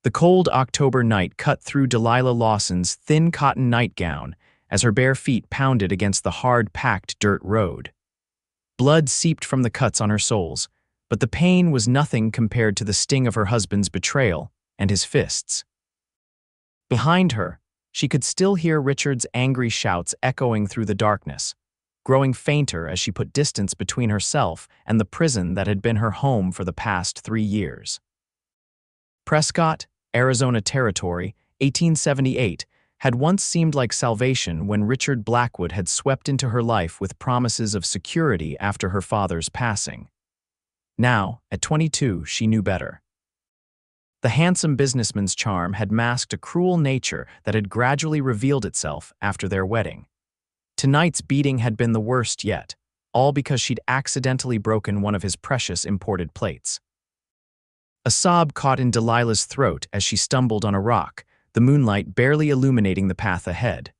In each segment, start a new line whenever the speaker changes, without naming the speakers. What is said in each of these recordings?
The cold October night cut through Delilah Lawson's thin cotton nightgown as her bare feet pounded against the hard-packed dirt road. Blood seeped from the cuts on her soles, but the pain was nothing compared to the sting of her husband's betrayal and his fists. Behind her, she could still hear Richard's angry shouts echoing through the darkness, growing fainter as she put distance between herself and the prison that had been her home for the past 3 years. Prescott, Arizona Territory, 1878, had once seemed like salvation when Richard Blackwood had swept into her life with promises of security after her father's passing. Now, at 22, she knew better. The handsome businessman's charm had masked a cruel nature that had gradually revealed itself after their wedding. Tonight's beating had been the worst yet, all because she'd accidentally broken one of his precious imported plates. A sob caught in Delilah's throat as she stumbled on a rock, the moonlight barely illuminating the path ahead.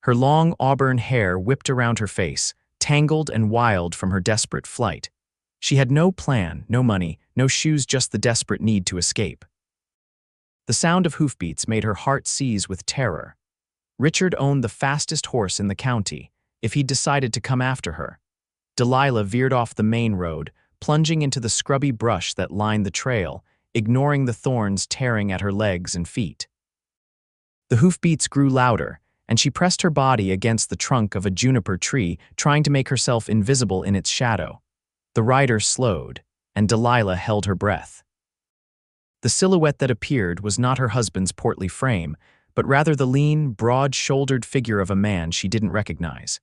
Her long auburn hair whipped around her face, tangled and wild from her desperate flight. She had no plan, no money, no shoes, just the desperate need to escape. The sound of hoofbeats made her heart seize with terror. Richard owned the fastest horse in the county. If he'd decided to come after her, Delilah veered off the main road, plunging into the scrubby brush that lined the trail, ignoring the thorns tearing at her legs and feet. The hoofbeats grew louder, and she pressed her body against the trunk of a juniper tree, trying to make herself invisible in its shadow. The rider slowed, and Delilah held her breath. The silhouette that appeared was not her husband's portly frame, but rather the lean, broad-shouldered figure of a man she didn't recognize.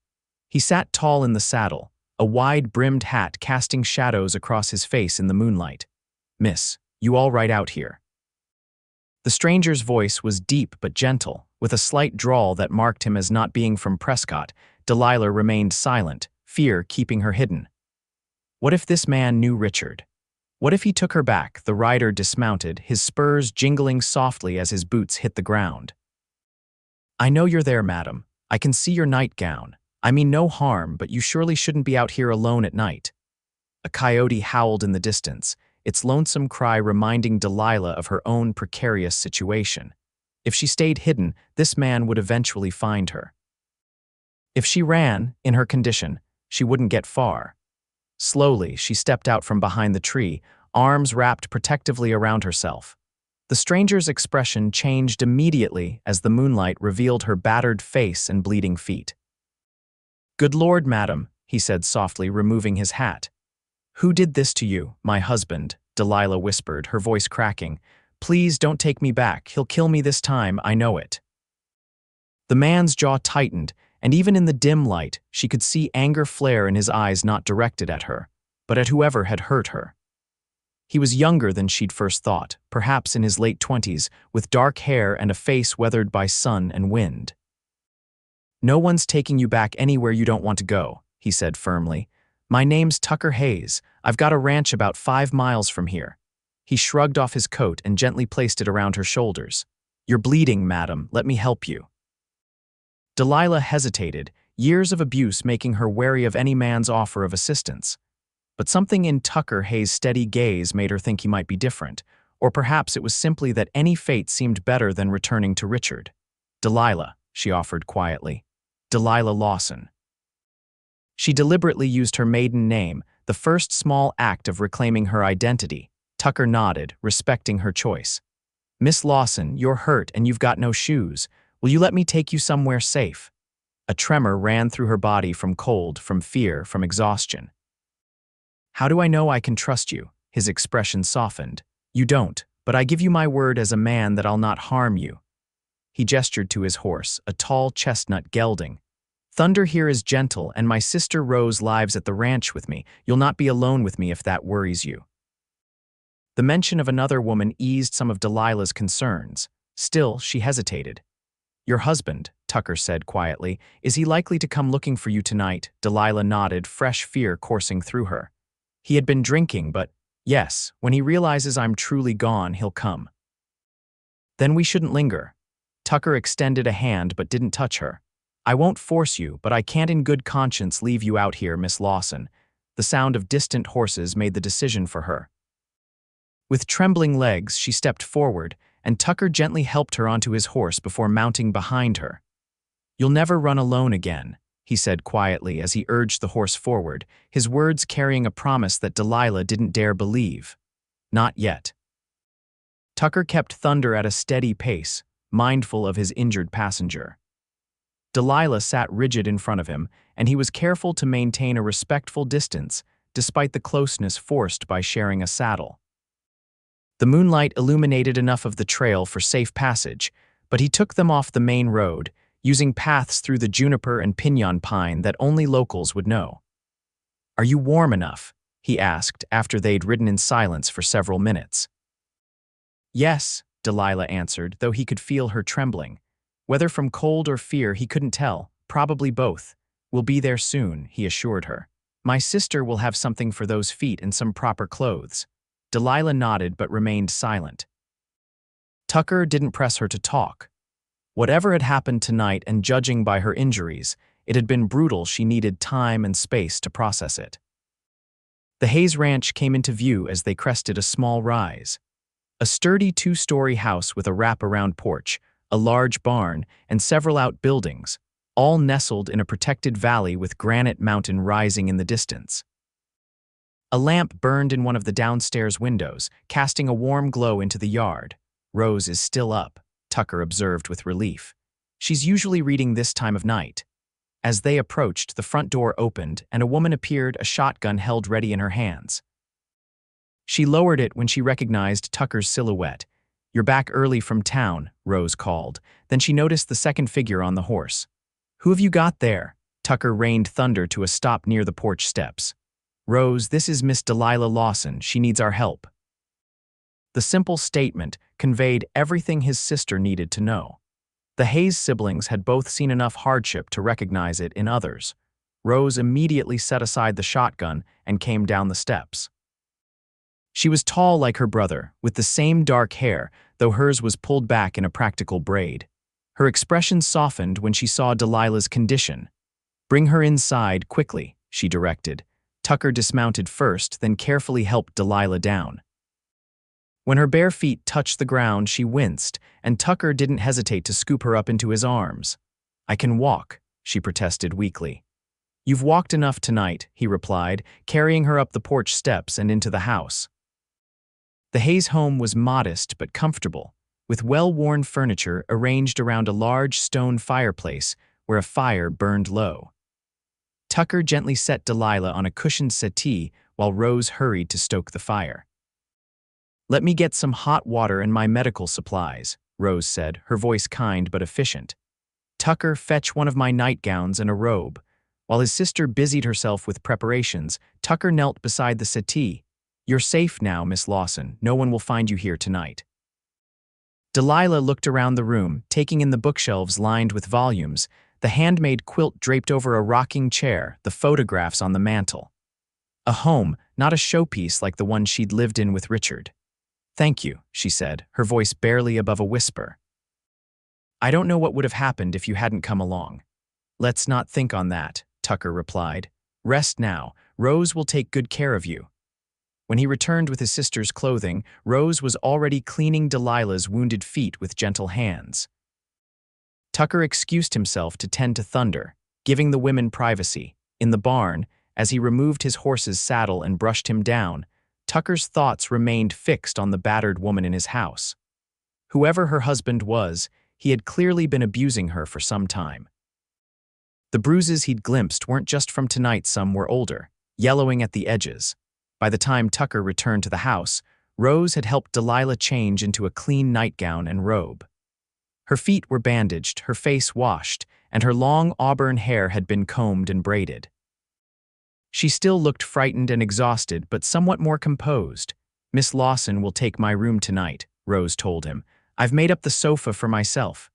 He sat tall in the saddle, a wide-brimmed hat casting shadows across his face in the moonlight. "Miss, you all right out here?" The stranger's voice was deep but gentle, with a slight drawl that marked him as not being from Prescott. Delilah remained silent, fear keeping her hidden. What if this man knew Richard? What if he took her back? The rider dismounted, his spurs jingling softly as his boots hit the ground. "I know you're there, madam. I can see your nightgown. I mean no harm, but you surely shouldn't be out here alone at night." A coyote howled in the distance, its lonesome cry reminding Delilah of her own precarious situation. If she stayed hidden, this man would eventually find her. If she ran, in her condition, she wouldn't get far. Slowly, she stepped out from behind the tree, arms wrapped protectively around herself. The stranger's expression changed immediately as the moonlight revealed her battered face and bleeding feet. "Good Lord, madam," he said softly, removing his hat. "Who did this to you?" "My husband," Delilah whispered, her voice cracking. "Please don't take me back. He'll kill me this time, I know it." The man's jaw tightened, and even in the dim light, she could see anger flare in his eyes, not directed at her, but at whoever had hurt her. He was younger than she'd first thought, perhaps in his late 20s, with dark hair and a face weathered by sun and wind. "No one's taking you back anywhere you don't want to go," he said firmly. "My name's Tucker Hayes. I've got a ranch about 5 miles from here." He shrugged off his coat and gently placed it around her shoulders. "You're bleeding, madam. Let me help you." Delilah hesitated, years of abuse making her wary of any man's offer of assistance. But something in Tucker Hayes' steady gaze made her think he might be different, or perhaps it was simply that any fate seemed better than returning to Richard. "Delilah," she offered quietly. "Delilah Lawson." She deliberately used her maiden name, the first small act of reclaiming her identity. Tucker nodded, respecting her choice. "Miss Lawson, you're hurt and you've got no shoes. Will you let me take you somewhere safe?" A tremor ran through her body from cold, from fear, from exhaustion. "How do I know I can trust you?" His expression softened. "You don't, but I give you my word as a man that I'll not harm you." He gestured to his horse, a tall chestnut gelding. "Thunder here is gentle, and my sister Rose lives at the ranch with me. You'll not be alone with me if that worries you." The mention of another woman eased some of Delilah's concerns. Still, she hesitated. "Your husband," Tucker said quietly, "is he likely to come looking for you tonight?" Delilah nodded, fresh fear coursing through her. "He had been drinking, but yes, when he realizes I'm truly gone, he'll come." "Then we shouldn't linger." Tucker extended a hand but didn't touch her. "I won't force you, but I can't in good conscience leave you out here, Miss Lawson." The sound of distant horses made the decision for her. With trembling legs, she stepped forward, and Tucker gently helped her onto his horse before mounting behind her. "You'll never run alone again," he said quietly as he urged the horse forward, his words carrying a promise that Delilah didn't dare believe. Not yet. Tucker kept Thunder at a steady pace, mindful of his injured passenger. Delilah sat rigid in front of him, and he was careful to maintain a respectful distance, despite the closeness forced by sharing a saddle. The moonlight illuminated enough of the trail for safe passage, but he took them off the main road, using paths through the juniper and piñon pine that only locals would know. "Are you warm enough?" he asked after they'd ridden in silence for several minutes. "Yes," Delilah answered, though he could feel her trembling. Whether from cold or fear, he couldn't tell, probably both. "We'll be there soon," he assured her. "My sister will have something for those feet and some proper clothes." Delilah nodded but remained silent. Tucker didn't press her to talk. Whatever had happened tonight, and judging by her injuries, it had been brutal. She needed time and space to process it. The Hayes Ranch came into view as they crested a small rise. A sturdy two-story house with a wrap-around porch, a large barn, and several outbuildings, all nestled in a protected valley with Granite Mountain rising in the distance. A lamp burned in one of the downstairs windows, casting a warm glow into the yard. "Rose is still up," Tucker observed with relief. "She's usually reading this time of night." As they approached, the front door opened and a woman appeared, a shotgun held ready in her hands. She lowered it when she recognized Tucker's silhouette. "You're back early from town," Rose called. Then she noticed the second figure on the horse. "Who have you got there?" Tucker reined Thunder to a stop near the porch steps. "Rose, this is Miss Delilah Lawson. She needs our help." The simple statement conveyed everything his sister needed to know. The Hayes siblings had both seen enough hardship to recognize it in others. Rose immediately set aside the shotgun and came down the steps. She was tall like her brother, with the same dark hair, though hers was pulled back in a practical braid. Her expression softened when she saw Delilah's condition. "Bring her inside, quickly," she directed. Tucker dismounted first, then carefully helped Delilah down. When her bare feet touched the ground, she winced, and Tucker didn't hesitate to scoop her up into his arms. "I can walk," she protested weakly. "You've walked enough tonight," he replied, carrying her up the porch steps and into the house. The Hayes home was modest but comfortable, with well-worn furniture arranged around a large stone fireplace where a fire burned low. Tucker gently set Delilah on a cushioned settee while Rose hurried to stoke the fire. "Let me get some hot water and my medical supplies," Rose said, her voice kind but efficient. "Tucker, fetch one of my nightgowns and a robe." While his sister busied herself with preparations, Tucker knelt beside the settee. "You're safe now, Miss Lawson. No one will find you here tonight." Delilah looked around the room, taking in the bookshelves lined with volumes, the handmade quilt draped over a rocking chair, the photographs on the mantel. A home, not a showpiece like the one she'd lived in with Richard. "Thank you," she said, her voice barely above a whisper. "I don't know what would have happened if you hadn't come along." "Let's not think on that," Tucker replied. "Rest now. Rose will take good care of you." When he returned with his sister's clothing, Rose was already cleaning Delilah's wounded feet with gentle hands. Tucker excused himself to tend to Thunder, giving the women privacy. In the barn, as he removed his horse's saddle and brushed him down, Tucker's thoughts remained fixed on the battered woman in his house. Whoever her husband was, he had clearly been abusing her for some time. The bruises he'd glimpsed weren't just from tonight, some were older, yellowing at the edges. By the time Tucker returned to the house, Rose had helped Delilah change into a clean nightgown and robe. Her feet were bandaged, her face washed, and her long auburn hair had been combed and braided. She still looked frightened and exhausted, but somewhat more composed. "Miss Lawson will take my room tonight," Rose told him. "I've made up the sofa for myself."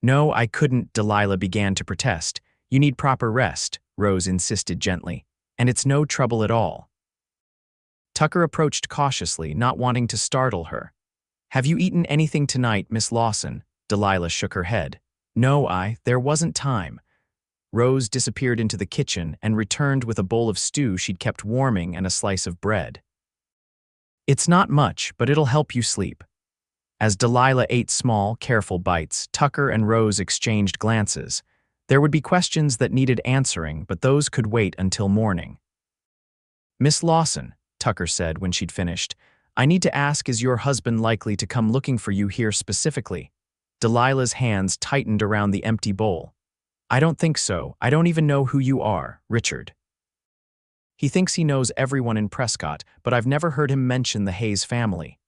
"No, I couldn't," Delilah began to protest. "You need proper rest," Rose insisted gently. "And it's no trouble at all." Tucker approached cautiously, not wanting to startle her. "Have you eaten anything tonight, Miss Lawson?" Delilah shook her head. "No, there wasn't time." Rose disappeared into the kitchen and returned with a bowl of stew she'd kept warming and a slice of bread. "It's not much, but it'll help you sleep." As Delilah ate small, careful bites, Tucker and Rose exchanged glances. There would be questions that needed answering, but those could wait until morning. "Miss Lawson," Tucker said when she'd finished, "I need to ask, is your husband likely to come looking for you here specifically?" Delilah's hands tightened around the empty bowl. "I don't think so. I don't even know who you are, Richard. He thinks he knows everyone in Prescott, but I've never heard him mention the Hayes family."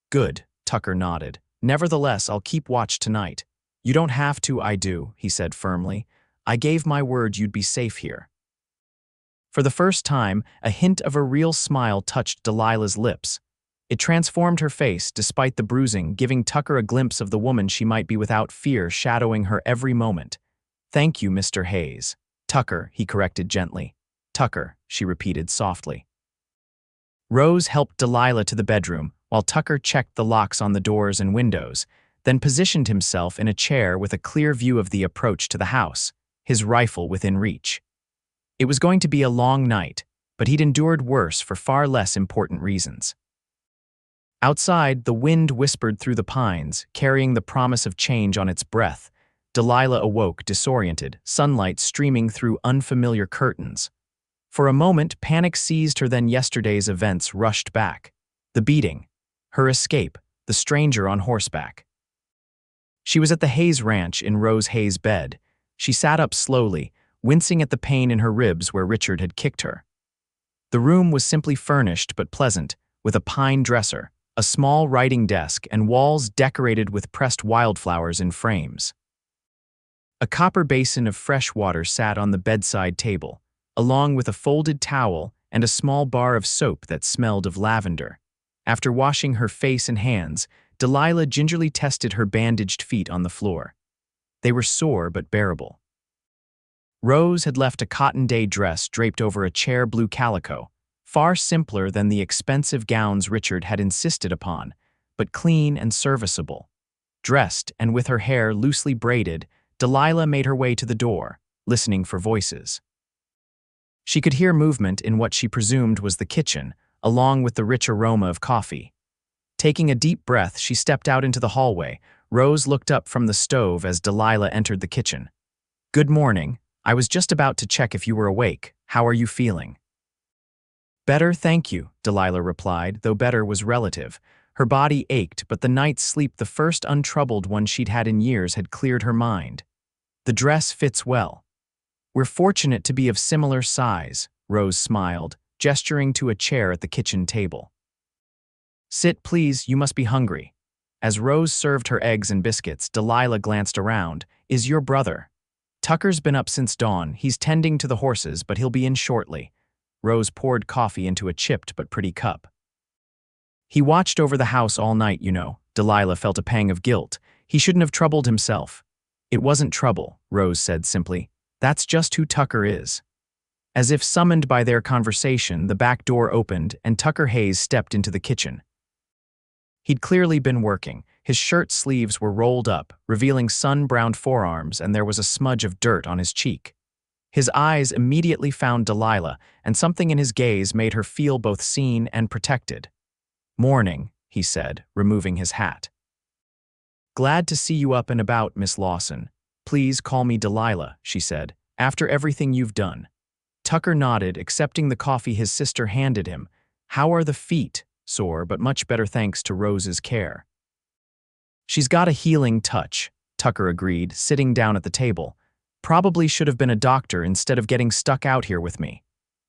"Good," Tucker nodded. "Nevertheless, I'll keep watch tonight." "You don't have to, I do," he said firmly. "I gave my word you'd be safe here." For the first time, a hint of a real smile touched Delilah's lips. It transformed her face, despite the bruising, giving Tucker a glimpse of the woman she might be without fear shadowing her every moment. "Thank you, Mr. Hayes." "Tucker," he corrected gently. "Tucker," she repeated softly. Rose helped Delilah to the bedroom, while Tucker checked the locks on the doors and windows, then positioned himself in a chair with a clear view of the approach to the house, his rifle within reach. It was going to be a long night, but he'd endured worse for far less important reasons. Outside, the wind whispered through the pines, carrying the promise of change on its breath. Delilah awoke, disoriented, sunlight streaming through unfamiliar curtains. For a moment, panic seized her, then yesterday's events rushed back. The beating, her escape, the stranger on horseback. She was at the Hayes Ranch in Rose Hayes' bed. She sat up slowly, wincing at the pain in her ribs where Richard had kicked her. The room was simply furnished but pleasant, with a pine dresser, a small writing desk, and walls decorated with pressed wildflowers in frames. A copper basin of fresh water sat on the bedside table, along with a folded towel and a small bar of soap that smelled of lavender. After washing her face and hands, Delilah gingerly tested her bandaged feet on the floor. They were sore but bearable. Rose had left a cotton day dress draped over a chair blue calico, far simpler than the expensive gowns Richard had insisted upon, but clean and serviceable. Dressed and with her hair loosely braided, Delilah made her way to the door, listening for voices. She could hear movement in what she presumed was the kitchen, along with the rich aroma of coffee. Taking a deep breath, she stepped out into the hallway. Rose looked up from the stove as Delilah entered the kitchen. "Good morning. I was just about to check if you were awake. How are you feeling?" "Better, thank you," Delilah replied, though better was relative. Her body ached, but the night's sleep, the first untroubled one she'd had in years, had cleared her mind. "The dress fits well." "We're fortunate to be of similar size," Rose smiled, gesturing to a chair at the kitchen table. "Sit, please, you must be hungry." As Rose served her eggs and biscuits, Delilah glanced around. "Is your brother?" "Tucker's been up since dawn. He's tending to the horses, but he'll be in shortly." Rose poured coffee into a chipped but pretty cup. "He watched over the house all night, you know." Delilah felt a pang of guilt. "He shouldn't have troubled himself." "It wasn't trouble," Rose said simply. "That's just who Tucker is." As if summoned by their conversation, the back door opened and Tucker Hayes stepped into the kitchen. He'd clearly been working. His shirt sleeves were rolled up, revealing sun-browned forearms, and there was a smudge of dirt on his cheek. His eyes immediately found Delilah, and something in his gaze made her feel both seen and protected. "Morning," he said, removing his hat. "Glad to see you up and about, Miss Lawson. Please call me Delilah," she said, "after everything you've done." Tucker nodded, accepting the coffee his sister handed him. "How are the feet?" "Sore, but much better thanks to Rose's care." "She's got a healing touch," Tucker agreed, sitting down at the table. "Probably should have been a doctor instead of getting stuck out here with me."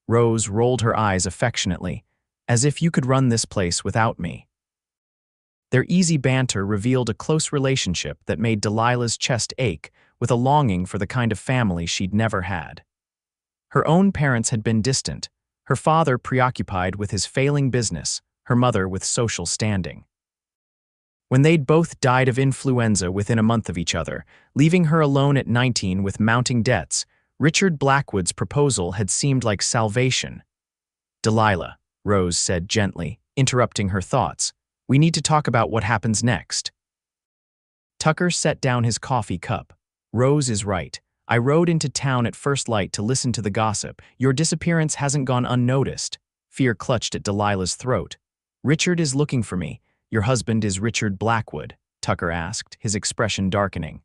Rose rolled her eyes affectionately. "As if you could run this place without me." Their easy banter revealed a close relationship that made Delilah's chest ache with a longing for the kind of family she'd never had. Her own parents had been distant, her father preoccupied with his failing business, her mother with social standing. When they'd both died of influenza within a month of each other, leaving her alone at 19 with mounting debts, Richard Blackwood's proposal had seemed like salvation. "Delilah," Rose said gently, interrupting her thoughts, "we need to talk about what happens next." Tucker set down his coffee cup. "Rose is right. I rode into town at first light to listen to the gossip. Your disappearance hasn't gone unnoticed." Fear clutched at Delilah's throat. "Richard is looking for me. Your husband is Richard Blackwood?" Tucker asked, his expression darkening.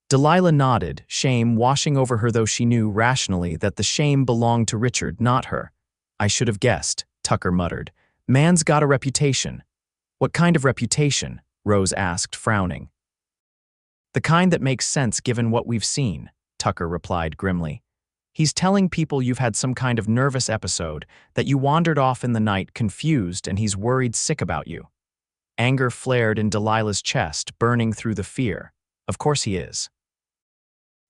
Delilah nodded, shame washing over her, though she knew rationally that the shame belonged to Richard, not her. "I should have guessed," Tucker muttered. "Man's got a reputation." "What kind of reputation?" Rose asked, frowning. "The kind that makes sense given what we've seen," Tucker replied grimly. "He's telling people you've had some kind of nervous episode, that you wandered off in the night confused, and he's worried sick about you." Anger flared in Delilah's chest, burning through the fear. Of course he is.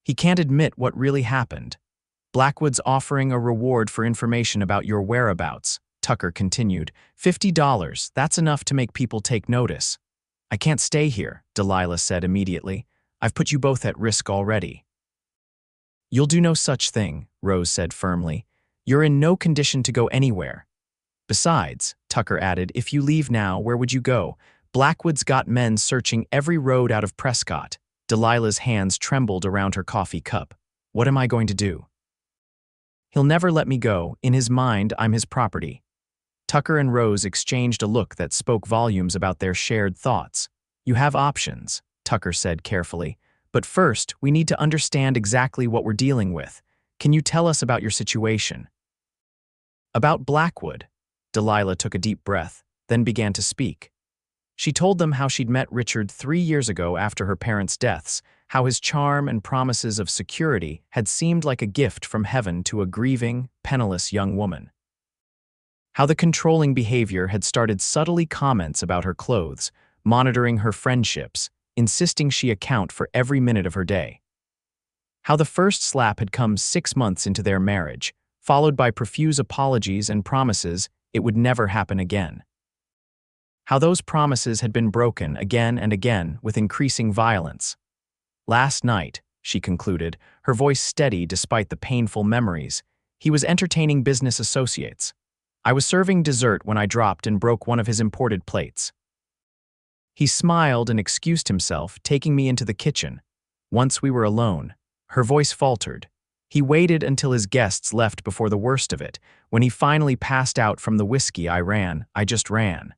"He can't admit what really happened. Blackwood's offering a reward for information about your whereabouts," Tucker continued. $50, that's enough to make people take notice." "I can't stay here," Delilah said immediately. "I've put you both at risk already." "You'll do no such thing," Rose said firmly. "You're in no condition to go anywhere. Besides," Tucker added, "if you leave now, where would you go? Blackwood's got men searching every road out of Prescott." Delilah's hands trembled around her coffee cup. "What am I going to do?" "He'll never let me go. In his mind, I'm his property." Tucker and Rose exchanged a look that spoke volumes about their shared thoughts. "You have options," Tucker said carefully. "But first, we need to understand exactly what we're dealing with. Can you tell us about your situation?" "About Blackwood." Delilah took a deep breath, then began to speak. She told them how she'd met Richard 3 years ago after her parents' deaths, how his charm and promises of security had seemed like a gift from heaven to a grieving, penniless young woman. How the controlling behavior had started subtly comments about her clothes, monitoring her friendships, insisting she account for every minute of her day. How the first slap had come 6 months into their marriage, followed by profuse apologies and promises it would never happen again. How those promises had been broken again and again with increasing violence. "Last night," she concluded, her voice steady despite the painful memories, "he was entertaining business associates. I was serving dessert when I dropped and broke one of his imported plates. He smiled and excused himself, taking me into the kitchen. Once we were alone, her voice faltered. He waited until his guests left before the worst of it. When he finally passed out from the whiskey, I just ran."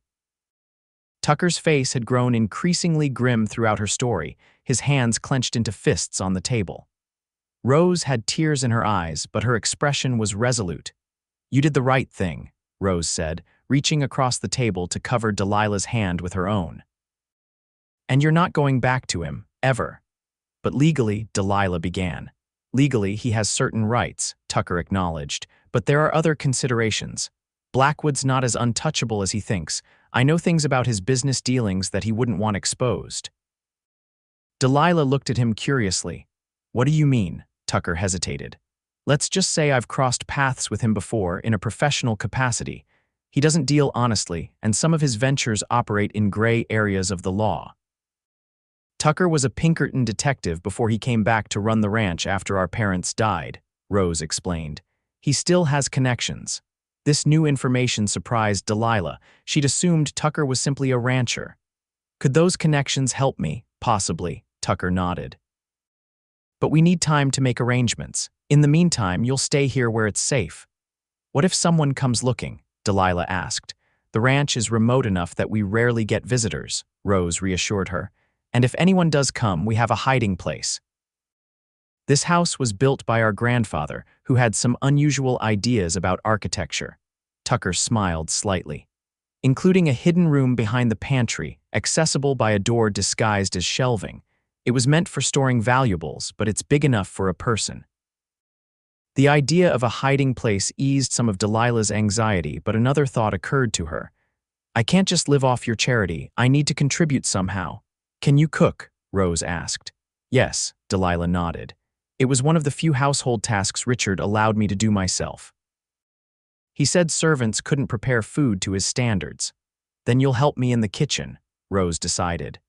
Tucker's face had grown increasingly grim throughout her story, his hands clenched into fists on the table. Rose had tears in her eyes, but her expression was resolute. "You did the right thing," Rose said, reaching across the table to cover Delilah's hand with her own. "And you're not going back to him, ever." "But legally," Delilah began. "Legally, he has certain rights," Tucker acknowledged, "but there are other considerations. Blackwood's not as untouchable as he thinks. I know things about his business dealings that he wouldn't want exposed." Delilah looked at him curiously. "What do you mean?" Tucker hesitated. "Let's just say I've crossed paths with him before in a professional capacity. He doesn't deal honestly, and some of his ventures operate in gray areas of the law. Tucker was a Pinkerton detective before he came back to run the ranch after our parents died," Rose explained. "He still has connections." This new information surprised Delilah. She'd assumed Tucker was simply a rancher. "Could those connections help me?" "Possibly," Tucker nodded. "But we need time to make arrangements. In the meantime, you'll stay here where it's safe." "What if someone comes looking?" Delilah asked. "The ranch is remote enough that we rarely get visitors," Rose reassured her. "And if anyone does come, we have a hiding place. This house was built by our grandfather, who had some unusual ideas about architecture." Tucker smiled slightly. "Including a hidden room behind the pantry, accessible by a door disguised as shelving. It was meant for storing valuables, but it's big enough for a person." The idea of a hiding place eased some of Delilah's anxiety, but another thought occurred to her. "I can't just live off your charity. I need to contribute somehow." "Can you cook?" Rose asked. "Yes," Delilah nodded. "It was one of the few household tasks Richard allowed me to do myself. He said servants couldn't prepare food to his standards." "Then you'll help me in the kitchen," Rose decided.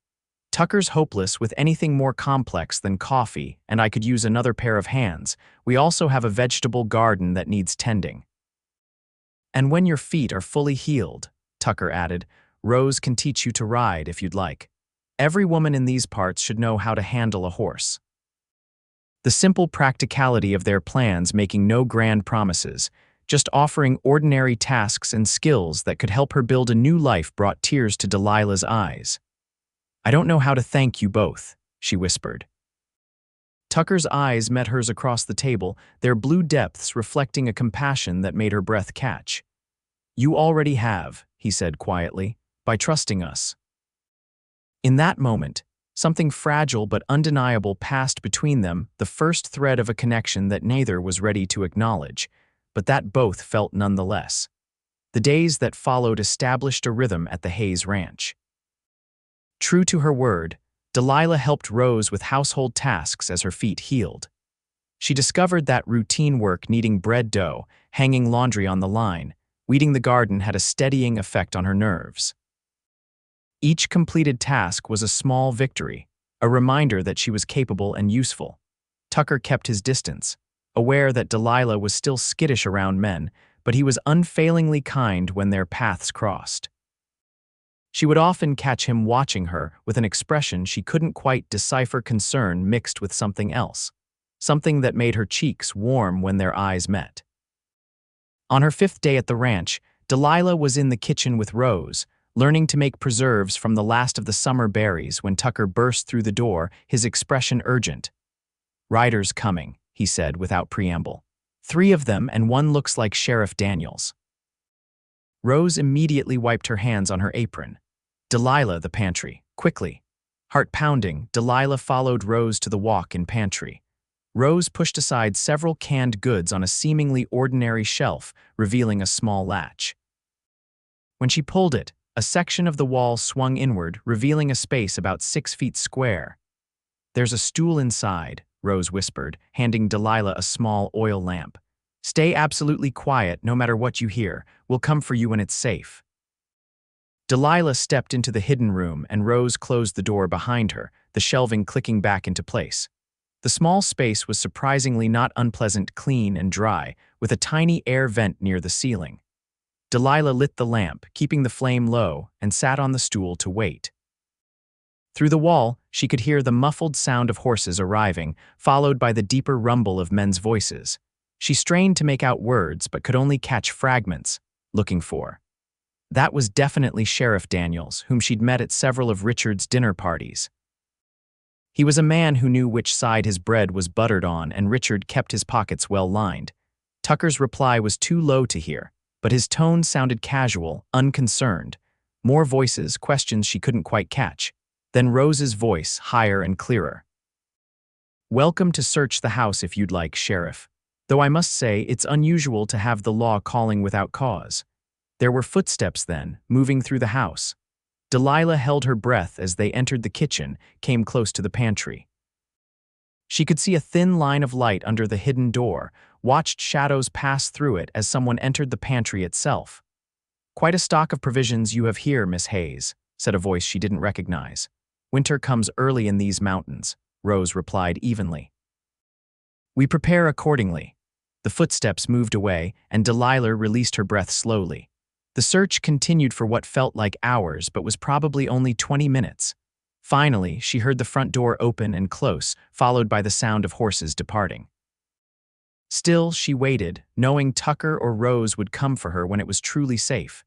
"Tucker's hopeless with anything more complex than coffee, and I could use another pair of hands. We also have a vegetable garden that needs tending." "And when your feet are fully healed," Tucker added, "Rose can teach you to ride if you'd like. Every woman in these parts should know how to handle a horse." The simple practicality of their plans, making no grand promises, Just offering ordinary tasks and skills that could help her build a new life brought tears to Delilah's eyes. "I don't know how to thank you both," she whispered. Tucker's eyes met hers across the table, their blue depths reflecting a compassion that made her breath catch. "You already have," he said quietly, "by trusting us." In that moment, something fragile but undeniable passed between them, the first thread of a connection that neither was ready to acknowledge, but that both felt nonetheless. The days that followed established a rhythm at the Hayes Ranch. True to her word, Delilah helped Rose with household tasks as her feet healed. She discovered that routine work needing bread dough, hanging laundry on the line, weeding the garden had a steadying effect on her nerves. Each completed task was a small victory, a reminder that she was capable and useful. Tucker kept his distance, aware that Delilah was still skittish around men, but he was unfailingly kind when their paths crossed. She would often catch him watching her with an expression she couldn't quite decipher, concern mixed with something else, something that made her cheeks warm when their eyes met. On her 5th day at the ranch, Delilah was in the kitchen with Rose, learning to make preserves from the last of the summer berries when Tucker burst through the door, his expression urgent. "Riders coming," he said without preamble. "3 of them, and one looks like Sheriff Daniels." Rose immediately wiped her hands on her apron. "Delilah, the pantry, quickly." Heart pounding, Delilah followed Rose to the walk-in pantry. Rose pushed aside several canned goods on a seemingly ordinary shelf, revealing a small latch. When she pulled it, a section of the wall swung inward, revealing a space about 6 feet square. "There's a stool inside," Rose whispered, handing Delilah a small oil lamp. "Stay absolutely quiet no matter what you hear. We'll come for you when it's safe." Delilah stepped into the hidden room and Rose closed the door behind her, the shelving clicking back into place. The small space was surprisingly not unpleasant, clean and dry, with a tiny air vent near the ceiling. Delilah lit the lamp, keeping the flame low, and sat on the stool to wait. Through the wall, she could hear the muffled sound of horses arriving, followed by the deeper rumble of men's voices. She strained to make out words, but could only catch fragments, looking for. That was definitely Sheriff Daniels, whom she'd met at several of Richard's dinner parties. He was a man who knew which side his bread was buttered on, and Richard kept his pockets well lined. Tucker's reply was too low to hear, but his tone sounded casual, unconcerned. More voices, questions she couldn't quite catch. Then Rose's voice, higher and clearer. "Welcome to search the house if you'd like, Sheriff. Though I must say it's unusual to have the law calling without cause." There were footsteps then, moving through the house. Delilah held her breath as they entered the kitchen, came close to the pantry. She could see a thin line of light under the hidden door, watched shadows pass through it as someone entered the pantry itself. "Quite a stock of provisions you have here, Miss Hayes," said a voice she didn't recognize. "Winter comes early in these mountains," Rose replied evenly. "We prepare accordingly." The footsteps moved away, and Delilah released her breath slowly. The search continued for what felt like hours, but was probably only 20 minutes. Finally, she heard the front door open and close, followed by the sound of horses departing. Still, she waited, knowing Tucker or Rose would come for her when it was truly safe.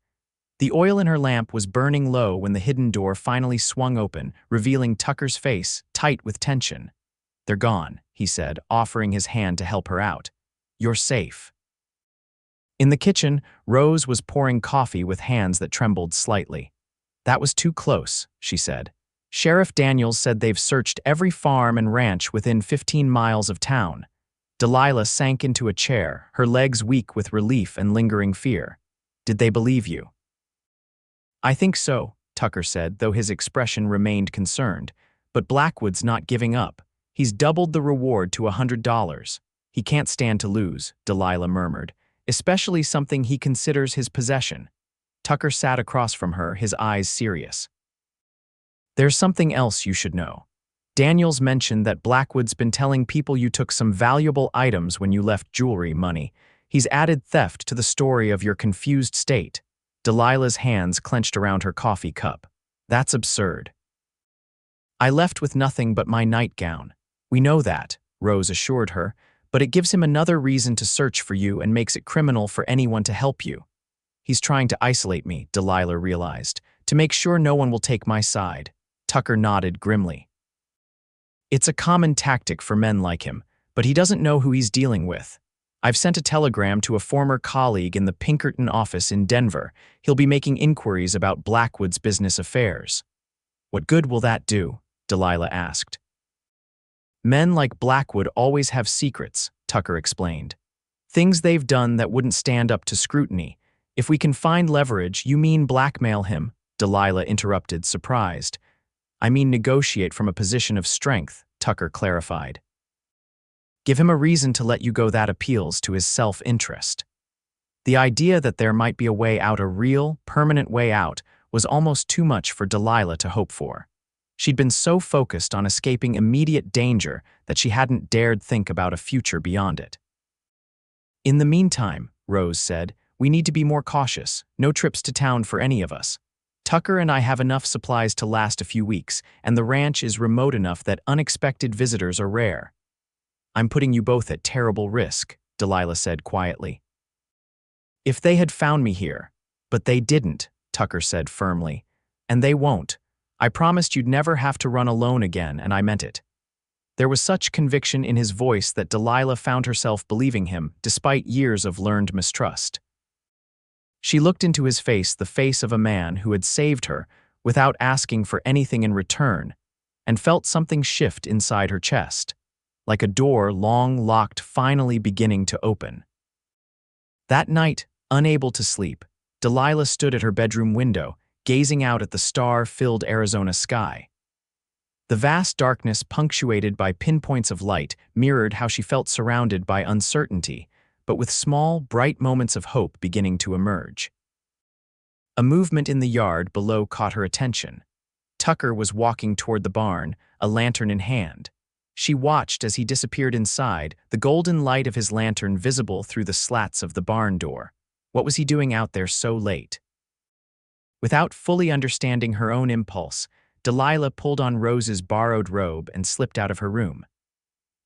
The oil in her lamp was burning low when the hidden door finally swung open, revealing Tucker's face, tight with tension. "They're gone," he said, offering his hand to help her out. "You're safe." In the kitchen, Rose was pouring coffee with hands that trembled slightly. "That was too close," she said. "Sheriff Daniels said they've searched every farm and ranch within 15 miles of town." Delilah sank into a chair, her legs weak with relief and lingering fear. "Did they believe you?" "I think so," Tucker said, though his expression remained concerned. "But Blackwood's not giving up. He's doubled the reward to $100. He can't stand to lose," Delilah murmured. "Especially something he considers his possession." Tucker sat across from her, his eyes serious. "There's something else you should know. Daniels mentioned that Blackwood's been telling people you took some valuable items when you left jewelry money. He's added theft to the story of your confused state." Delilah's hands clenched around her coffee cup. "That's absurd." "I left with nothing but my nightgown." "We know that," Rose assured her, but it gives him another reason to search for you and makes it criminal for anyone to help you. He's trying to isolate me, Delilah realized, to make sure no one will take my side. Tucker nodded grimly. It's a common tactic for men like him, but he doesn't know who he's dealing with. I've sent a telegram to a former colleague in the Pinkerton office in Denver. He'll be making inquiries about Blackwood's business affairs. What good will that do? Delilah asked. Men like Blackwood always have secrets, Tucker explained. Things they've done that wouldn't stand up to scrutiny. If we can find leverage, you mean blackmail him? Delilah interrupted, surprised. I mean negotiate from a position of strength, Tucker clarified. Give him a reason to let you go that appeals to his self-interest. The idea that there might be a way out, a real, permanent way out, was almost too much for Delilah to hope for. She'd been so focused on escaping immediate danger that she hadn't dared think about a future beyond it. In the meantime, Rose said, we need to be more cautious. No trips to town for any of us. Tucker and I have enough supplies to last a few weeks, and the ranch is remote enough that unexpected visitors are rare. I'm putting you both at terrible risk, Delilah said quietly. If they had found me here, but they didn't, Tucker said firmly, and they won't. I promised you'd never have to run alone again, and I meant it. There was such conviction in his voice that Delilah found herself believing him, despite years of learned mistrust. She looked into his face, the face of a man who had saved her without asking for anything in return, and felt something shift inside her chest, like a door long locked finally beginning to open. That night, unable to sleep, Delilah stood at her bedroom window, gazing out at the star-filled Arizona sky. The vast darkness, punctuated by pinpoints of light, mirrored how she felt surrounded by uncertainty, but with small, bright moments of hope beginning to emerge. A movement in the yard below caught her attention. Tucker was walking toward the barn, a lantern in hand. She watched as he disappeared inside, the golden light of his lantern visible through the slats of the barn door. What was he doing out there so late? Without fully understanding her own impulse, Delilah pulled on Rose's borrowed robe and slipped out of her room.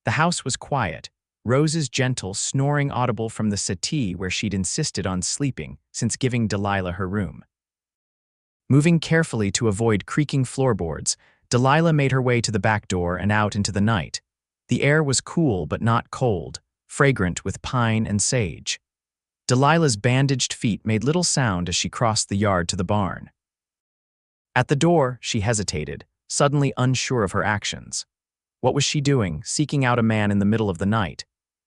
The house was quiet, Rose's gentle snoring audible from the settee where she'd insisted on sleeping since giving Delilah her room. Moving carefully to avoid creaking floorboards, Delilah made her way to the back door and out into the night. The air was cool but not cold, fragrant with pine and sage. Delilah's bandaged feet made little sound as she crossed the yard to the barn. At the door, she hesitated, suddenly unsure of her actions. What was she doing, seeking out a man in the middle of the night?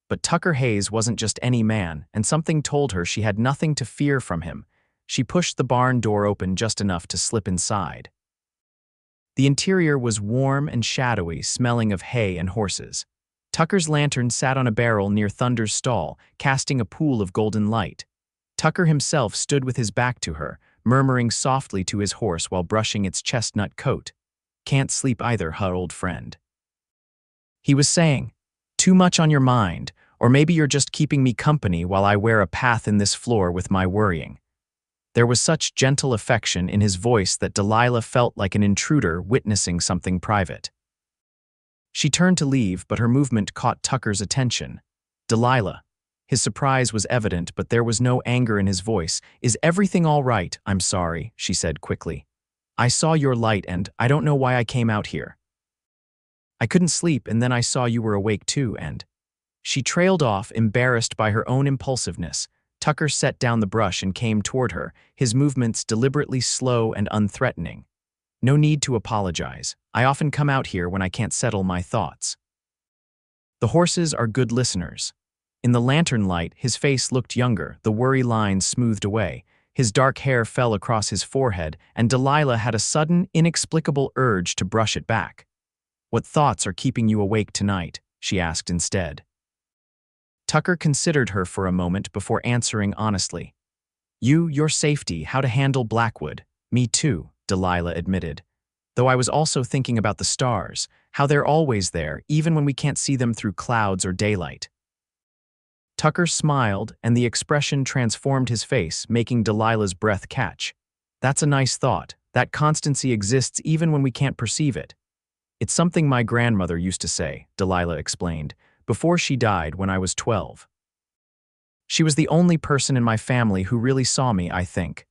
But Tucker Hayes wasn't just any man, and something told her she had nothing to fear from him. She pushed the barn door open just enough to slip inside. The interior was warm and shadowy, smelling of hay and horses. Tucker's lantern sat on a barrel near Thunder's stall, casting a pool of golden light. Tucker himself stood with his back to her, murmuring softly to his horse while brushing its chestnut coat. Can't sleep either, her old friend. He was saying, too much on your mind, or maybe you're just keeping me company while I wear a path in this floor with my worrying. There was such gentle affection in his voice that Delilah felt like an intruder witnessing something private. She turned to leave, but her movement caught Tucker's attention. Delilah. His surprise was evident, but there was no anger in his voice. Is everything all right? I'm sorry, she said quickly. I saw your light and I don't know why I came out here. I couldn't sleep and then I saw you were awake too and... She trailed off, embarrassed by her own impulsiveness. Tucker set down the brush and came toward her, his movements deliberately slow and unthreatening. No need to apologize. I often come out here when I can't settle my thoughts. The horses are good listeners. In the lantern light, his face looked younger, the worry lines smoothed away. His dark hair fell across his forehead, and Delilah had a sudden, inexplicable urge to brush it back. What thoughts are keeping you awake tonight? She asked instead. Tucker considered her for a moment before answering honestly. Your safety, how to handle Blackwood. Me too, Delilah admitted. Though I was also thinking about the stars, how they're always there, even when we can't see them through clouds or daylight. Tucker smiled, and the expression transformed his face, making Delilah's breath catch. That's a nice thought. That constancy exists even when we can't perceive it. It's something my grandmother used to say, Delilah explained, before she died when I was 12. She was the only person in my family who really saw me, I think.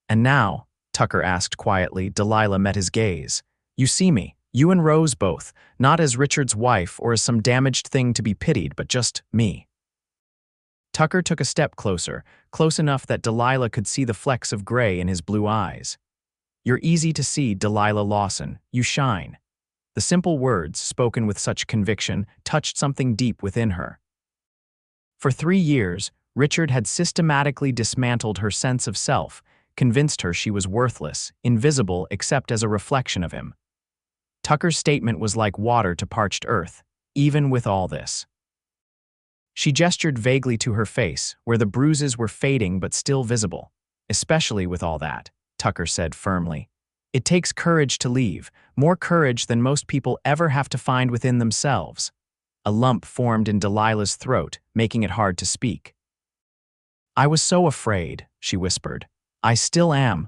And now, Tucker asked quietly. Delilah met his gaze. You see me, you and Rose both, not as Richard's wife or as some damaged thing to be pitied, but just me. Tucker took a step closer, close enough that Delilah could see the flecks of gray in his blue eyes. You're easy to see, Delilah Lawson. You shine. The simple words, spoken with such conviction, touched something deep within her. For 3 years, Richard had systematically dismantled her sense of self, convinced her she was worthless, invisible except as a reflection of him. Tucker's statement was like water to parched earth, even with all this. She gestured vaguely to her face, where the bruises were fading but still visible. Especially with all that, Tucker said firmly. It takes courage to leave, more courage than most people ever have to find within themselves. A lump formed in Delilah's throat, making it hard to speak. I was so afraid, she whispered. I still am.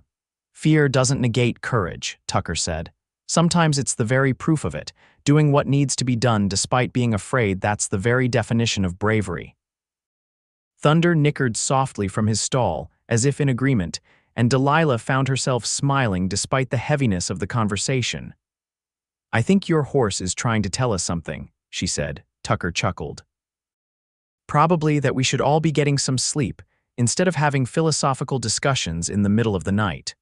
Fear doesn't negate courage, Tucker said. Sometimes it's the very proof of it, doing what needs to be done despite being afraid. That's the very definition of bravery. Thunder nickered softly from his stall, as if in agreement, and Delilah found herself smiling despite the heaviness of the conversation. I think your horse is trying to tell us something, she said. Tucker chuckled. Probably that we should all be getting some sleep, instead of having philosophical discussions in the middle of the night.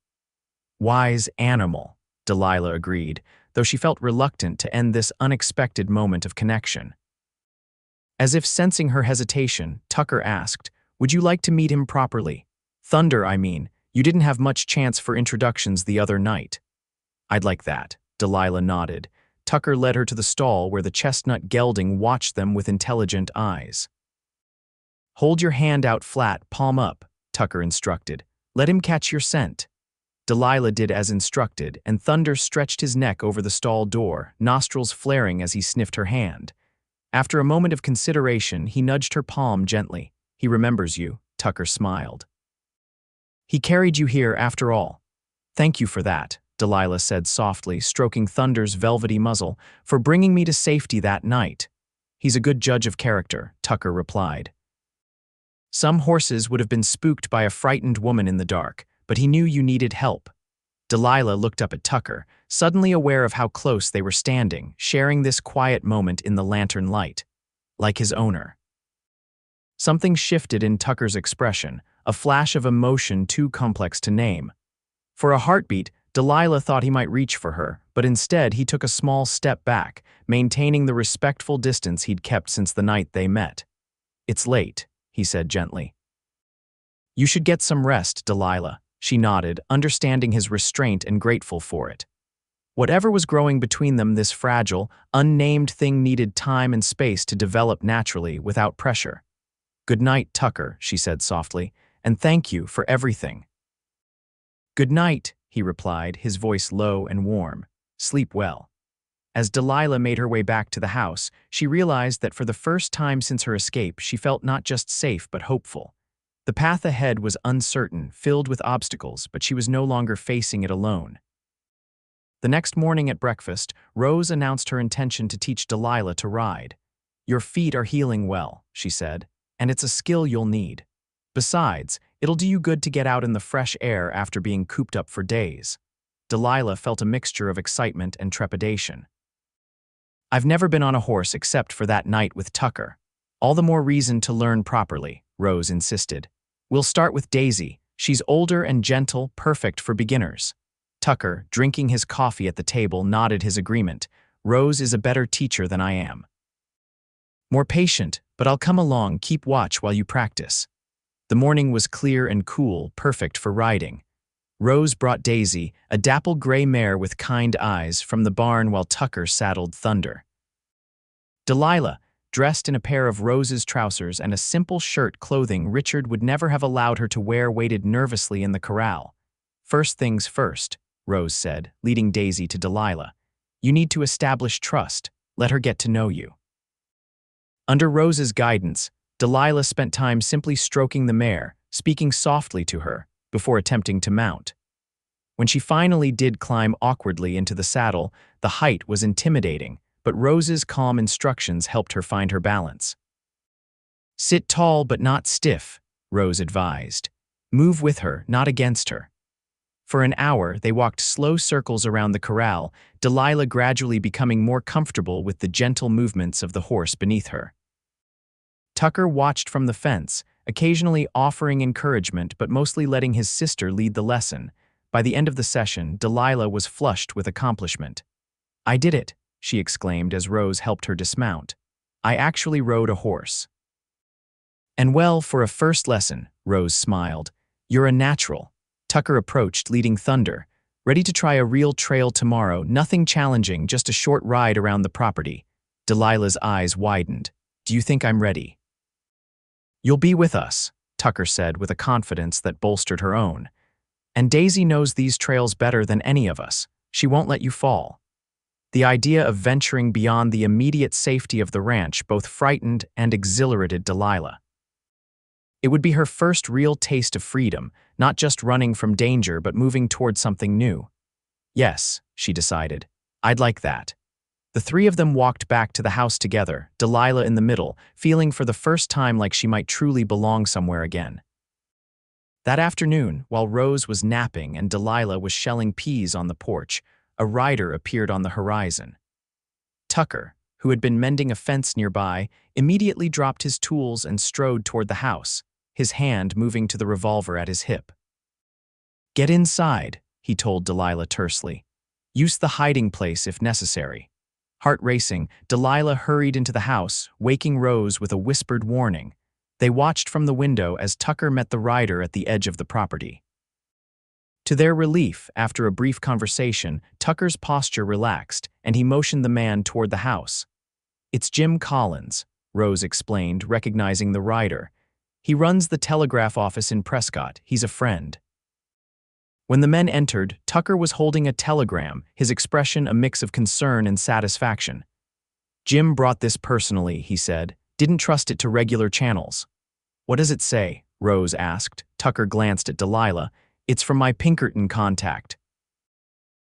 Wise animal, Delilah agreed, though she felt reluctant to end this unexpected moment of connection. As if sensing her hesitation, Tucker asked, would you like to meet him properly? Thunder, I mean. You didn't have much chance for introductions the other night. I'd like that, Delilah nodded. Tucker led her to the stall where the chestnut gelding watched them with intelligent eyes. Hold your hand out flat, palm up, Tucker instructed. Let him catch your scent. Delilah did as instructed, and Thunder stretched his neck over the stall door, nostrils flaring as he sniffed her hand. After a moment of consideration, he nudged her palm gently. He remembers you, Tucker smiled. He carried you here after all. Thank you for that, Delilah said softly, stroking Thunder's velvety muzzle, for bringing me to safety that night. He's a good judge of character, Tucker replied. Some horses would have been spooked by a frightened woman in the dark, but he knew you needed help. Delilah looked up at Tucker, suddenly aware of how close they were standing, sharing this quiet moment in the lantern light. Like his owner. Something shifted in Tucker's expression, a flash of emotion too complex to name. For a heartbeat, Delilah thought he might reach for her, but instead he took a small step back, maintaining the respectful distance he'd kept since the night they met. It's late, he said gently. You should get some rest, Delilah, she nodded, understanding his restraint and grateful for it. Whatever was growing between them, this fragile, unnamed thing needed time and space to develop naturally without pressure. Good night, Tucker, she said softly, and thank you for everything. Good night, he replied, his voice low and warm. Sleep well. As Delilah made her way back to the house, she realized that for the first time since her escape, she felt not just safe but hopeful. The path ahead was uncertain, filled with obstacles, but she was no longer facing it alone. The next morning at breakfast, Rose announced her intention to teach Delilah to ride. Your feet are healing well, she said, and it's a skill you'll need. Besides, it'll do you good to get out in the fresh air after being cooped up for days. Delilah felt a mixture of excitement and trepidation. I've never been on a horse except for that night with Tucker. All the more reason to learn properly, Rose insisted. We'll start with Daisy. She's older and gentle, perfect for beginners. Tucker, drinking his coffee at the table, nodded his agreement. Rose is a better teacher than I am. More patient, but I'll come along, keep watch while you practice. The morning was clear and cool, perfect for riding. Rose brought Daisy, a dapple gray mare with kind eyes, from the barn while Tucker saddled Thunder. Delilah, dressed in a pair of Rose's trousers and a simple shirt clothing Richard would never have allowed her to wear, waited nervously in the corral. First things first, Rose said, leading Daisy to Delilah. You need to establish trust. Let her get to know you. Under Rose's guidance, Delilah spent time simply stroking the mare, speaking softly to her, before attempting to mount. When she finally did climb awkwardly into the saddle, the height was intimidating, but Rose's calm instructions helped her find her balance. "Sit tall but not stiff," Rose advised. "Move with her, not against her." For an hour, they walked slow circles around the corral, Delilah gradually becoming more comfortable with the gentle movements of the horse beneath her. Tucker watched from the fence, occasionally offering encouragement but mostly letting his sister lead the lesson. By the end of the session, Delilah was flushed with accomplishment. "I did it," she exclaimed as Rose helped her dismount. "I actually rode a horse." "And well, for a first lesson," Rose smiled. "You're a natural." Tucker approached, leading Thunder. "Ready to try a real trail tomorrow, nothing challenging, just a short ride around the property." Delilah's eyes widened. "Do you think I'm ready?" "You'll be with us," Tucker said with a confidence that bolstered her own. "And Daisy knows these trails better than any of us. She won't let you fall." The idea of venturing beyond the immediate safety of the ranch both frightened and exhilarated Delilah. It would be her first real taste of freedom, not just running from danger but moving toward something new. "Yes," she decided, "I'd like that." The three of them walked back to the house together, Delilah in the middle, feeling for the first time like she might truly belong somewhere again. That afternoon, while Rose was napping and Delilah was shelling peas on the porch, a rider appeared on the horizon. Tucker, who had been mending a fence nearby, immediately dropped his tools and strode toward the house, his hand moving to the revolver at his hip. "Get inside," he told Delilah tersely. "Use the hiding place if necessary." Heart racing, Delilah hurried into the house, waking Rose with a whispered warning. They watched from the window as Tucker met the rider at the edge of the property. To their relief, after a brief conversation, Tucker's posture relaxed, and he motioned the man toward the house. "It's Jim Collins," Rose explained, recognizing the rider. "He runs the telegraph office in Prescott. He's a friend." When the men entered, Tucker was holding a telegram, his expression a mix of concern and satisfaction. "Jim brought this personally," he said. "Didn't trust it to regular channels." "What does it say?" Rose asked. Tucker glanced at Delilah. "It's from my Pinkerton contact.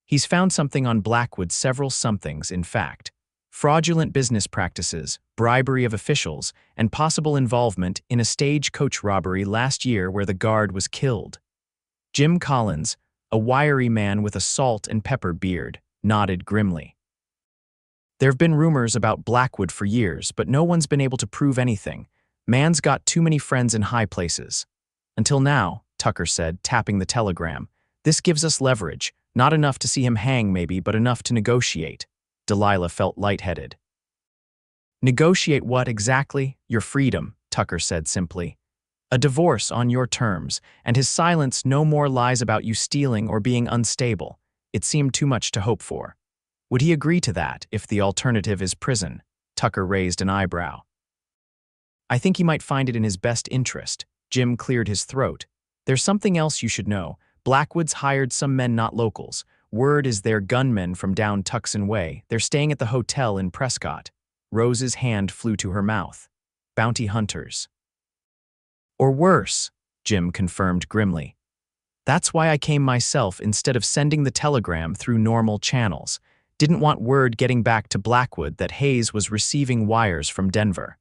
He's found something on Blackwood, several somethings, in fact. Fraudulent business practices, bribery of officials, and possible involvement in a stagecoach robbery last year where the guard was killed." Jim Collins, a wiry man with a salt and pepper beard, nodded grimly. "There have been rumors about Blackwood for years, but no one's been able to prove anything. Man's got too many friends in high places." "Until now," Tucker said, tapping the telegram. "This gives us leverage, not enough to see him hang maybe, but enough to negotiate." Delilah felt lightheaded. "Negotiate what exactly?" "Your freedom," Tucker said simply. "A divorce on your terms, and his silence no more lies about you stealing or being unstable." It seemed too much to hope for. "Would he agree to that if the alternative is prison?" Tucker raised an eyebrow. "I think he might find it in his best interest." Jim cleared his throat. "There's something else you should know. Blackwood's hired some men not locals. Word is they're gunmen from down Tucson Way. They're staying at the hotel in Prescott." Rose's hand flew to her mouth. "Bounty hunters." "Or worse," Jim confirmed grimly. "That's why I came myself instead of sending the telegram through normal channels. Didn't want word getting back to Blackwood that Hayes was receiving wires from Denver."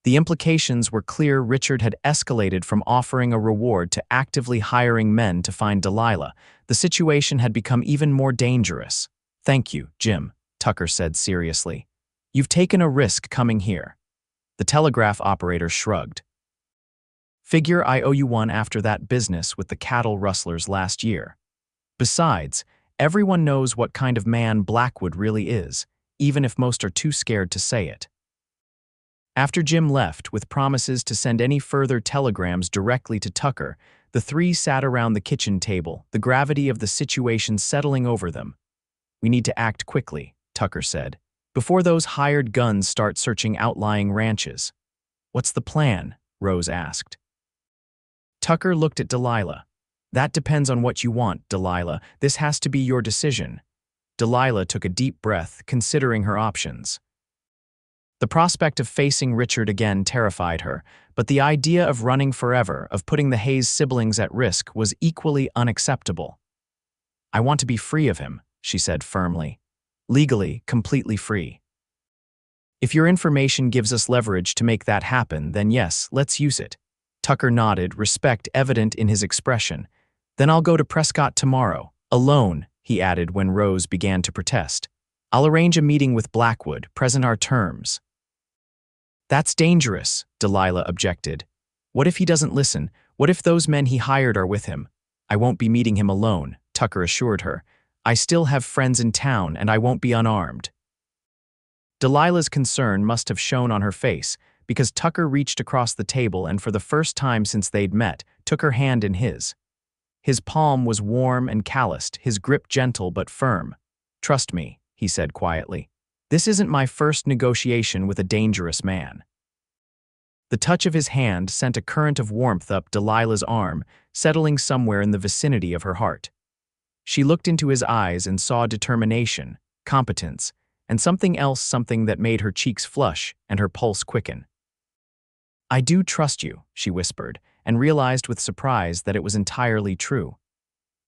The implications were clear. Richard had escalated from offering a reward to actively hiring men to find Delilah. The situation had become even more dangerous. "Thank you, Jim," Tucker said seriously. "You've taken a risk coming here." The telegraph operator shrugged. "Figure I owe you one after that business with the cattle rustlers last year. Besides, everyone knows what kind of man Blackwood really is, even if most are too scared to say it." After Jim left, with promises to send any further telegrams directly to Tucker, the three sat around the kitchen table, the gravity of the situation settling over them. "We need to act quickly," Tucker said, "before those hired guns start searching outlying ranches." "What's the plan?" Rose asked. Tucker looked at Delilah. "That depends on what you want, Delilah. This has to be your decision." Delilah took a deep breath, considering her options. The prospect of facing Richard again terrified her, but the idea of running forever, of putting the Hayes siblings at risk, was equally unacceptable. "I want to be free of him," she said firmly. Legally, completely free. If your information gives us leverage to make that happen, then yes, let's use it. Tucker nodded, respect evident in his expression. Then I'll go to Prescott tomorrow. Alone, he added when Rose began to protest. I'll arrange a meeting with Blackwood, present our terms. That's dangerous, Delilah objected. What if he doesn't listen? What if those men he hired are with him? I won't be meeting him alone, Tucker assured her. I still have friends in town, and I won't be unarmed. Delilah's concern must have shown on her face, because Tucker reached across the table and for the first time since they'd met, took her hand in his. His palm was warm and calloused, his grip gentle but firm. Trust me, he said quietly. This isn't my first negotiation with a dangerous man. The touch of his hand sent a current of warmth up Delilah's arm, settling somewhere in the vicinity of her heart. She looked into his eyes and saw determination, competence, and something else, something that made her cheeks flush and her pulse quicken. I do trust you, she whispered, and realized with surprise that it was entirely true.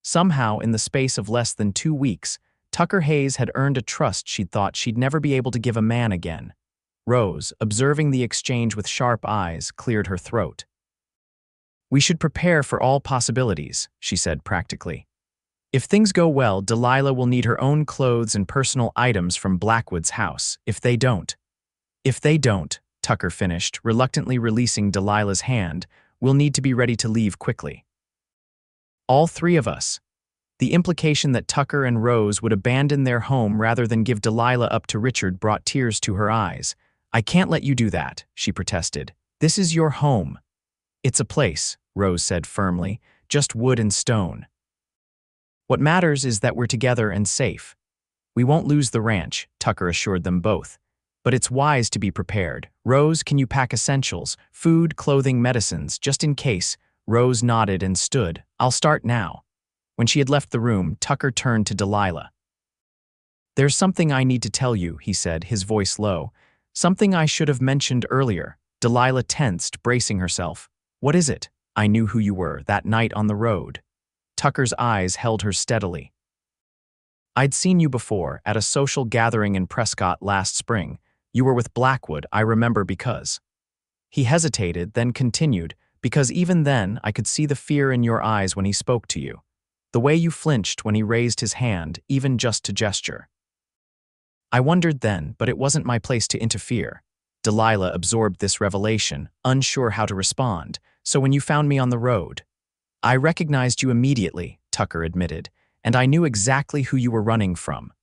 Somehow, in the space of less than 2 weeks, Tucker Hayes had earned a trust she'd thought she'd never be able to give a man again. Rose, observing the exchange with sharp eyes, cleared her throat. We should prepare for all possibilities, she said practically. If things go well, Delilah will need her own clothes and personal items from Blackwood's house. If they don't, Tucker finished, reluctantly releasing Delilah's hand, we'll need to be ready to leave quickly. All three of us. The implication that Tucker and Rose would abandon their home rather than give Delilah up to Richard brought tears to her eyes. I can't let you do that, she protested. This is your home. It's a place, Rose said firmly, just wood and stone. What matters is that we're together and safe. We won't lose the ranch, Tucker assured them both. But it's wise to be prepared. Rose, can you pack essentials, food, clothing, medicines, just in case? Rose nodded and stood. I'll start now. When she had left the room, Tucker turned to Delilah. There's something I need to tell you, he said, his voice low. Something I should have mentioned earlier. Delilah tensed, bracing herself. What is it? I knew who you were that night on the road. Tucker's eyes held her steadily. I'd seen you before, at a social gathering in Prescott last spring. You were with Blackwood, I remember because. He hesitated, then continued, because even then I could see the fear in your eyes when he spoke to you. The way you flinched when he raised his hand, even just to gesture. I wondered then, but it wasn't my place to interfere. Delilah absorbed this revelation, unsure how to respond. So when you found me on the road, I recognized you immediately, Tucker admitted, and I knew exactly who you were running from.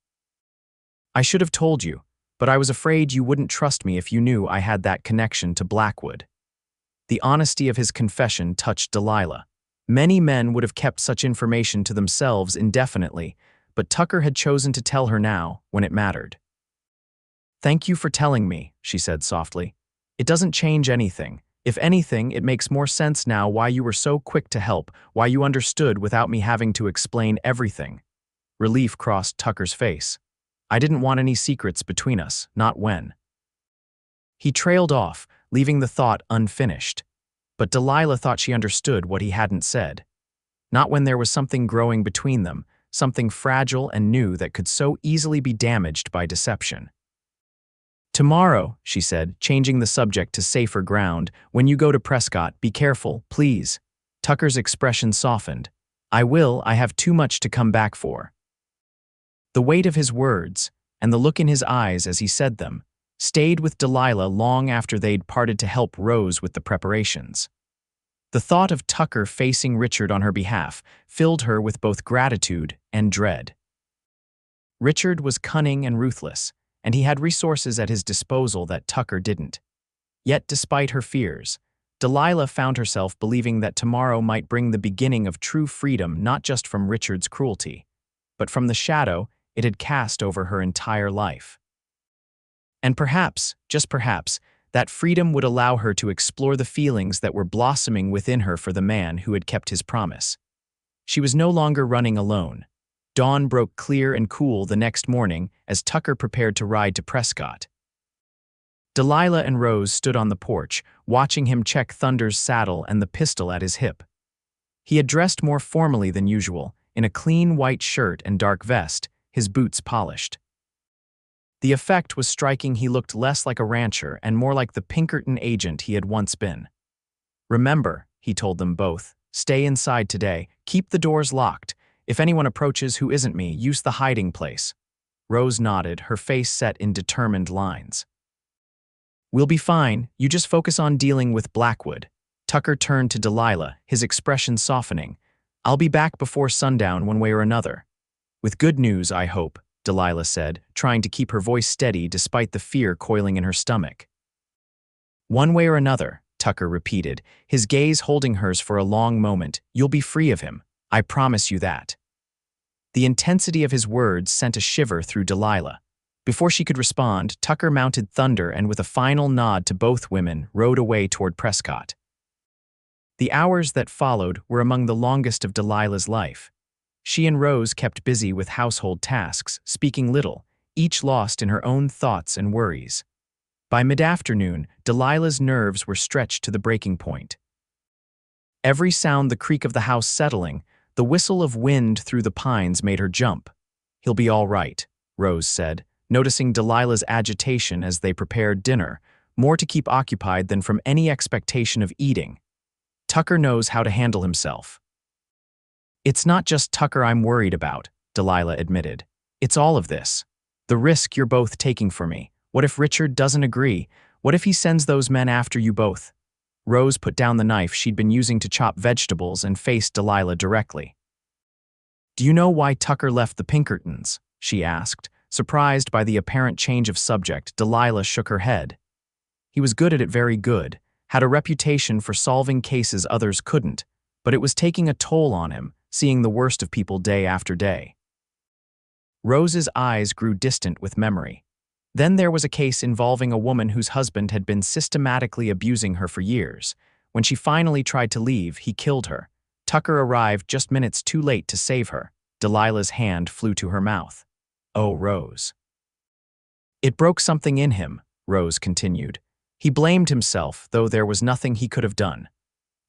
I should have told you, but I was afraid you wouldn't trust me if you knew I had that connection to Blackwood. The honesty of his confession touched Delilah. Many men would have kept such information to themselves indefinitely, but Tucker had chosen to tell her now, when it mattered. Thank you for telling me, she said softly. It doesn't change anything. If anything, it makes more sense now why you were so quick to help, why you understood without me having to explain everything. Relief crossed Tucker's face. I didn't want any secrets between us, not when. He trailed off, leaving the thought unfinished. But Delilah thought she understood what he hadn't said. Not when there was something growing between them, something fragile and new that could so easily be damaged by deception. Tomorrow, she said, changing the subject to safer ground, when you go to Prescott, be careful, please. Tucker's expression softened. I will, I have too much to come back for. The weight of his words, and the look in his eyes as he said them, stayed with Delilah long after they'd parted to help Rose with the preparations. The thought of Tucker facing Richard on her behalf filled her with both gratitude and dread. Richard was cunning and ruthless, and he had resources at his disposal that Tucker didn't. Yet despite her fears, Delilah found herself believing that tomorrow might bring the beginning of true freedom not just from Richard's cruelty, but from the shadow it had cast over her entire life. And perhaps, just perhaps, that freedom would allow her to explore the feelings that were blossoming within her for the man who had kept his promise. She was no longer running alone. Dawn broke clear and cool the next morning as Tucker prepared to ride to Prescott. Delilah and Rose stood on the porch, watching him check Thunder's saddle and the pistol at his hip. He had dressed more formally than usual, in a clean white shirt and dark vest, his boots polished. The effect was striking. He looked less like a rancher and more like the Pinkerton agent he had once been. "Remember," he told them both, "stay inside today. Keep the doors locked. If anyone approaches who isn't me, use the hiding place." Rose nodded, her face set in determined lines. "We'll be fine. You just focus on dealing with Blackwood." Tucker turned to Delilah, his expression softening. "I'll be back before sundown one way or another." "With good news, I hope," Delilah said, trying to keep her voice steady despite the fear coiling in her stomach. "One way or another," Tucker repeated, his gaze holding hers for a long moment. "You'll be free of him. I promise you that." The intensity of his words sent a shiver through Delilah. Before she could respond, Tucker mounted Thunder and with a final nod to both women, rode away toward Prescott. The hours that followed were among the longest of Delilah's life. She and Rose kept busy with household tasks, speaking little, each lost in her own thoughts and worries. By mid-afternoon, Delilah's nerves were stretched to the breaking point. Every sound, the creak of the house settling, the whistle of wind through the pines made her jump. "He'll be all right," Rose said, noticing Delilah's agitation as they prepared dinner, more to keep occupied than from any expectation of eating. "Tucker knows how to handle himself." "It's not just Tucker I'm worried about," Delilah admitted. "It's all of this. The risk you're both taking for me. What if Richard doesn't agree? What if he sends those men after you both?" Rose put down the knife she'd been using to chop vegetables and faced Delilah directly. "Do you know why Tucker left the Pinkertons?" she asked. Surprised by the apparent change of subject, Delilah shook her head. "He was good at it, very good, had a reputation for solving cases others couldn't, but it was taking a toll on him, seeing the worst of people day after day." Rose's eyes grew distant with memory. Then there was a case involving a woman whose husband had been systematically abusing her for years. When she finally tried to leave, he killed her. Tucker arrived just minutes too late to save her. Delilah's hand flew to her mouth. "Oh, Rose." "It broke something in him," Rose continued. "He blamed himself, though there was nothing he could have done.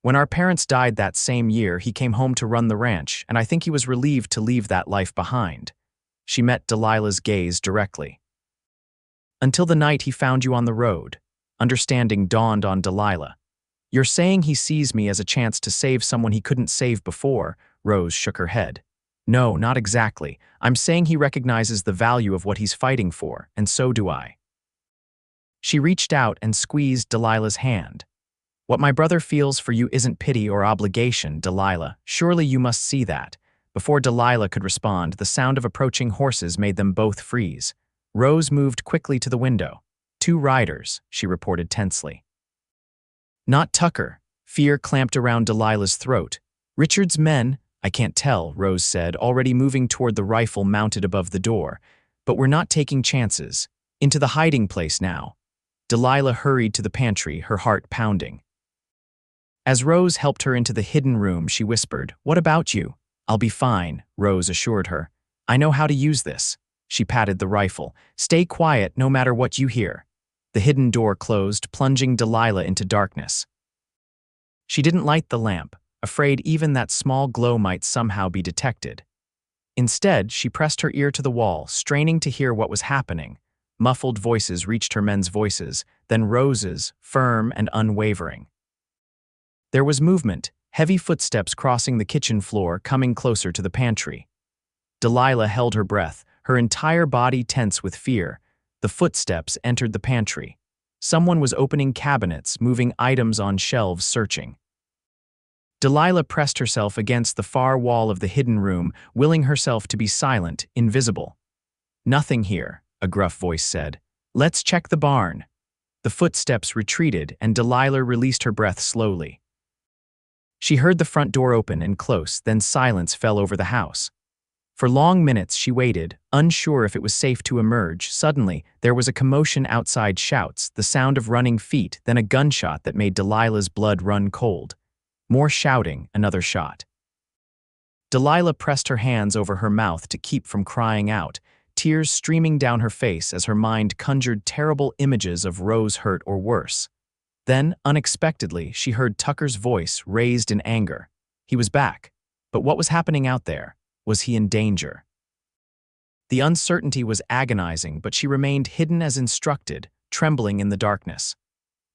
When our parents died that same year, he came home to run the ranch, and I think he was relieved to leave that life behind." She met Delilah's gaze directly. "Until the night he found you on the road." Understanding dawned on Delilah. "You're saying he sees me as a chance to save someone he couldn't save before?" Rose shook her head. "No, not exactly. I'm saying he recognizes the value of what he's fighting for, and so do I." She reached out and squeezed Delilah's hand. "What my brother feels for you isn't pity or obligation, Delilah. Surely you must see that." Before Delilah could respond, the sound of approaching horses made them both freeze. Rose moved quickly to the window. "2 riders," she reported tensely. "Not Tucker." Fear clamped around Delilah's throat. "Richard's men?" "I can't tell," Rose said, already moving toward the rifle mounted above the door. "But we're not taking chances. Into the hiding place now." Delilah hurried to the pantry, her heart pounding. As Rose helped her into the hidden room, she whispered, "What about you?" "I'll be fine," Rose assured her. "I know how to use this." She patted the rifle. "Stay quiet no matter what you hear." The hidden door closed, plunging Delilah into darkness. She didn't light the lamp, afraid even that small glow might somehow be detected. Instead, she pressed her ear to the wall, straining to hear what was happening. Muffled voices reached her, men's voices, then Rose's, firm and unwavering. There was movement, heavy footsteps crossing the kitchen floor, coming closer to the pantry. Delilah held her breath, her entire body tense with fear. The footsteps entered the pantry. Someone was opening cabinets, moving items on shelves, searching. Delilah pressed herself against the far wall of the hidden room, willing herself to be silent, invisible. "Nothing here," a gruff voice said. "Let's check the barn." The footsteps retreated, and Delilah released her breath slowly. She heard the front door open and close, then silence fell over the house. For long minutes she waited, unsure if it was safe to emerge. Suddenly, there was a commotion outside, shouts, the sound of running feet, then a gunshot that made Delilah's blood run cold. More shouting, another shot. Delilah pressed her hands over her mouth to keep from crying out, tears streaming down her face as her mind conjured terrible images of Rose hurt or worse. Then, unexpectedly, she heard Tucker's voice, raised in anger. He was back. But what was happening out there? Was he in danger? The uncertainty was agonizing, but she remained hidden as instructed, trembling in the darkness.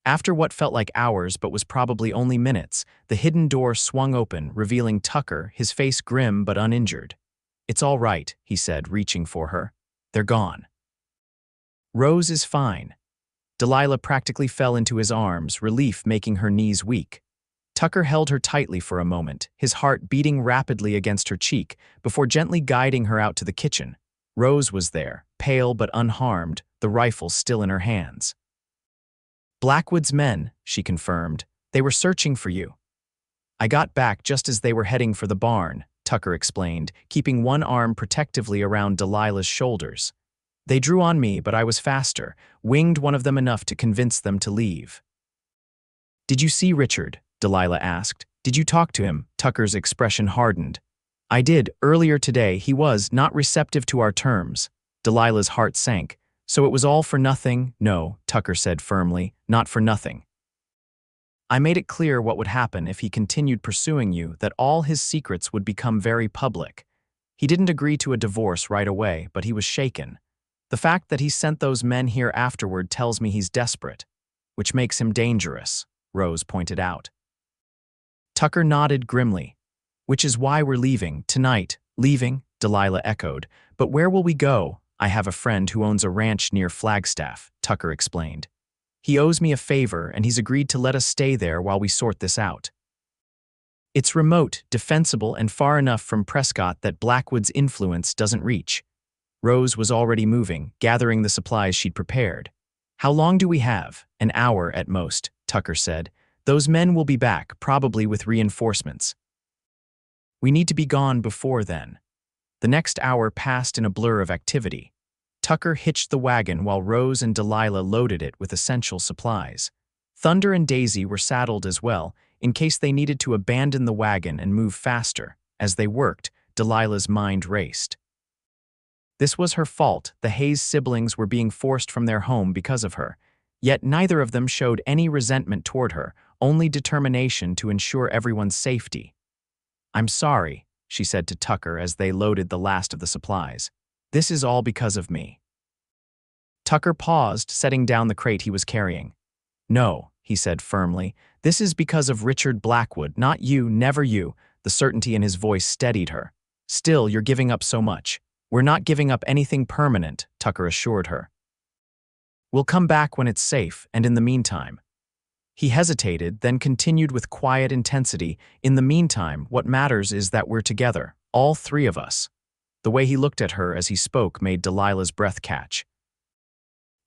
After what felt like hours but was probably only minutes, the hidden door swung open, revealing Tucker, his face grim but uninjured. "It's all right," he said, reaching for her. "They're gone." "Rose is fine." Delilah practically fell into his arms, relief making her knees weak. Tucker held her tightly for a moment, his heart beating rapidly against her cheek, before gently guiding her out to the kitchen. Rose was there, pale but unharmed, the rifle still in her hands. "Blackwood's men," she confirmed. "They were searching for you." "I got back just as they were heading for the barn," Tucker explained, keeping one arm protectively around Delilah's shoulders. "They drew on me, but I was faster, winged one of them enough to convince them to leave." "Did you see Richard?" Delilah asked. "Did you talk to him?" Tucker's expression hardened. "I did. Earlier today, he was not receptive to our terms." Delilah's heart sank. "So it was all for nothing?" "No," Tucker said firmly, "not for nothing. I made it clear what would happen if he continued pursuing you, that all his secrets would become very public. He didn't agree to a divorce right away, but he was shaken. The fact that he sent those men here afterward tells me he's desperate, which makes him dangerous," Rose pointed out. Tucker nodded grimly. "Which is why we're leaving, tonight." "Leaving?" Delilah echoed. "But where will we go?" "I have a friend who owns a ranch near Flagstaff," Tucker explained. "He owes me a favor, and he's agreed to let us stay there while we sort this out. It's remote, defensible, and far enough from Prescott that Blackwood's influence doesn't reach." Rose was already moving, gathering the supplies she'd prepared. "How long do we have?" "An hour at most," Tucker said. "Those men will be back, probably with reinforcements. We need to be gone before then." The next hour passed in a blur of activity. Tucker hitched the wagon while Rose and Delilah loaded it with essential supplies. Thunder and Daisy were saddled as well, in case they needed to abandon the wagon and move faster. As they worked, Delilah's mind raced. This was her fault. The Hayes siblings were being forced from their home because of her. Yet neither of them showed any resentment toward her, only determination to ensure everyone's safety. "I'm sorry," she said to Tucker as they loaded the last of the supplies. "This is all because of me." Tucker paused, setting down the crate he was carrying. "No," he said firmly, "this is because of Richard Blackwood, not you, never you." The certainty in his voice steadied her. "Still, you're giving up so much." "We're not giving up anything permanent," Tucker assured her. "We'll come back when it's safe, and in the meantime." He hesitated, then continued with quiet intensity. "In the meantime, what matters is that we're together, all three of us." The way he looked at her as he spoke made Delilah's breath catch.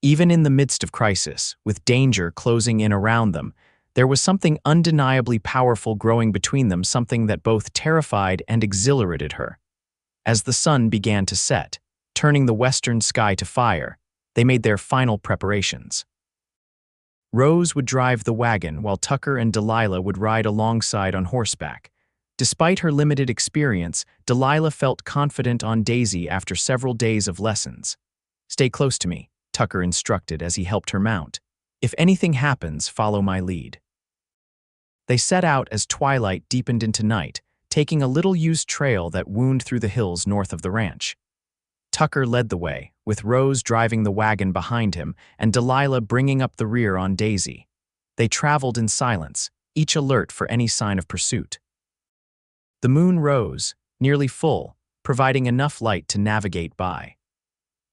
Even in the midst of crisis, with danger closing in around them, there was something undeniably powerful growing between them, something that both terrified and exhilarated her. As the sun began to set, turning the western sky to fire, they made their final preparations. Rose would drive the wagon while Tucker and Delilah would ride alongside on horseback. Despite her limited experience, Delilah felt confident on Daisy after several days of lessons. "Stay close to me," Tucker instructed as he helped her mount. "If anything happens, follow my lead." They set out as twilight deepened into night, taking a little-used trail that wound through the hills north of the ranch. Tucker led the way, with Rose driving the wagon behind him and Delilah bringing up the rear on Daisy. They traveled in silence, each alert for any sign of pursuit. The moon rose, nearly full, providing enough light to navigate by.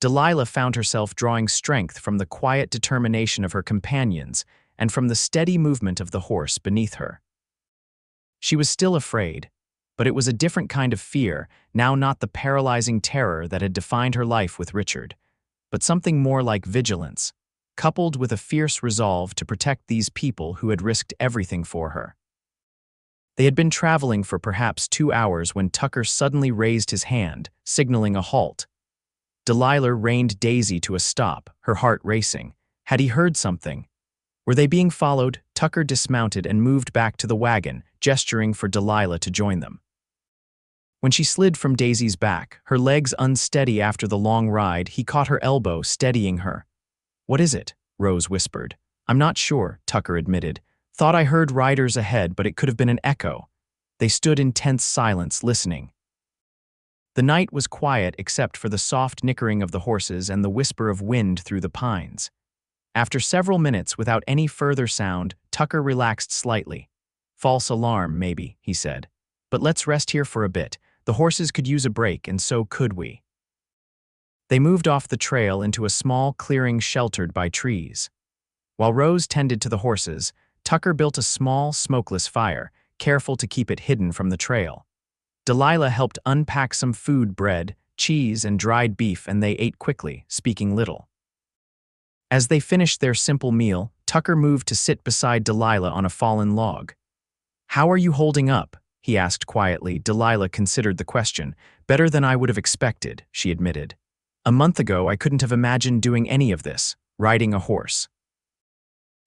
Delilah found herself drawing strength from the quiet determination of her companions and from the steady movement of the horse beneath her. She was still afraid, but it was a different kind of fear, now not the paralyzing terror that had defined her life with Richard, but something more like vigilance, coupled with a fierce resolve to protect these people who had risked everything for her. They had been traveling for perhaps 2 hours when Tucker suddenly raised his hand, signaling a halt. Delilah reined Daisy to a stop, her heart racing. Had he heard something? Were they being followed? Tucker dismounted and moved back to the wagon, gesturing for Delilah to join them. When she slid from Daisy's back, her legs unsteady after the long ride, he caught her elbow, steadying her. "What is it?" Rose whispered. "I'm not sure," Tucker admitted. "Thought I heard riders ahead, but it could have been an echo." They stood in tense silence, listening. The night was quiet except for the soft nickering of the horses and the whisper of wind through the pines. After several minutes without any further sound, Tucker relaxed slightly. "False alarm, maybe," he said. "But let's rest here for a bit. The horses could use a break, and so could we." They moved off the trail into a small clearing sheltered by trees. While Rose tended to the horses, Tucker built a small, smokeless fire, careful to keep it hidden from the trail. Delilah helped unpack some food: bread, cheese, and dried beef, and they ate quickly, speaking little. As they finished their simple meal, Tucker moved to sit beside Delilah on a fallen log. "How are you holding up?" he asked quietly. Delilah considered the question. "Better than I would have expected," she admitted. "A month ago, I couldn't have imagined doing any of this, riding a horse."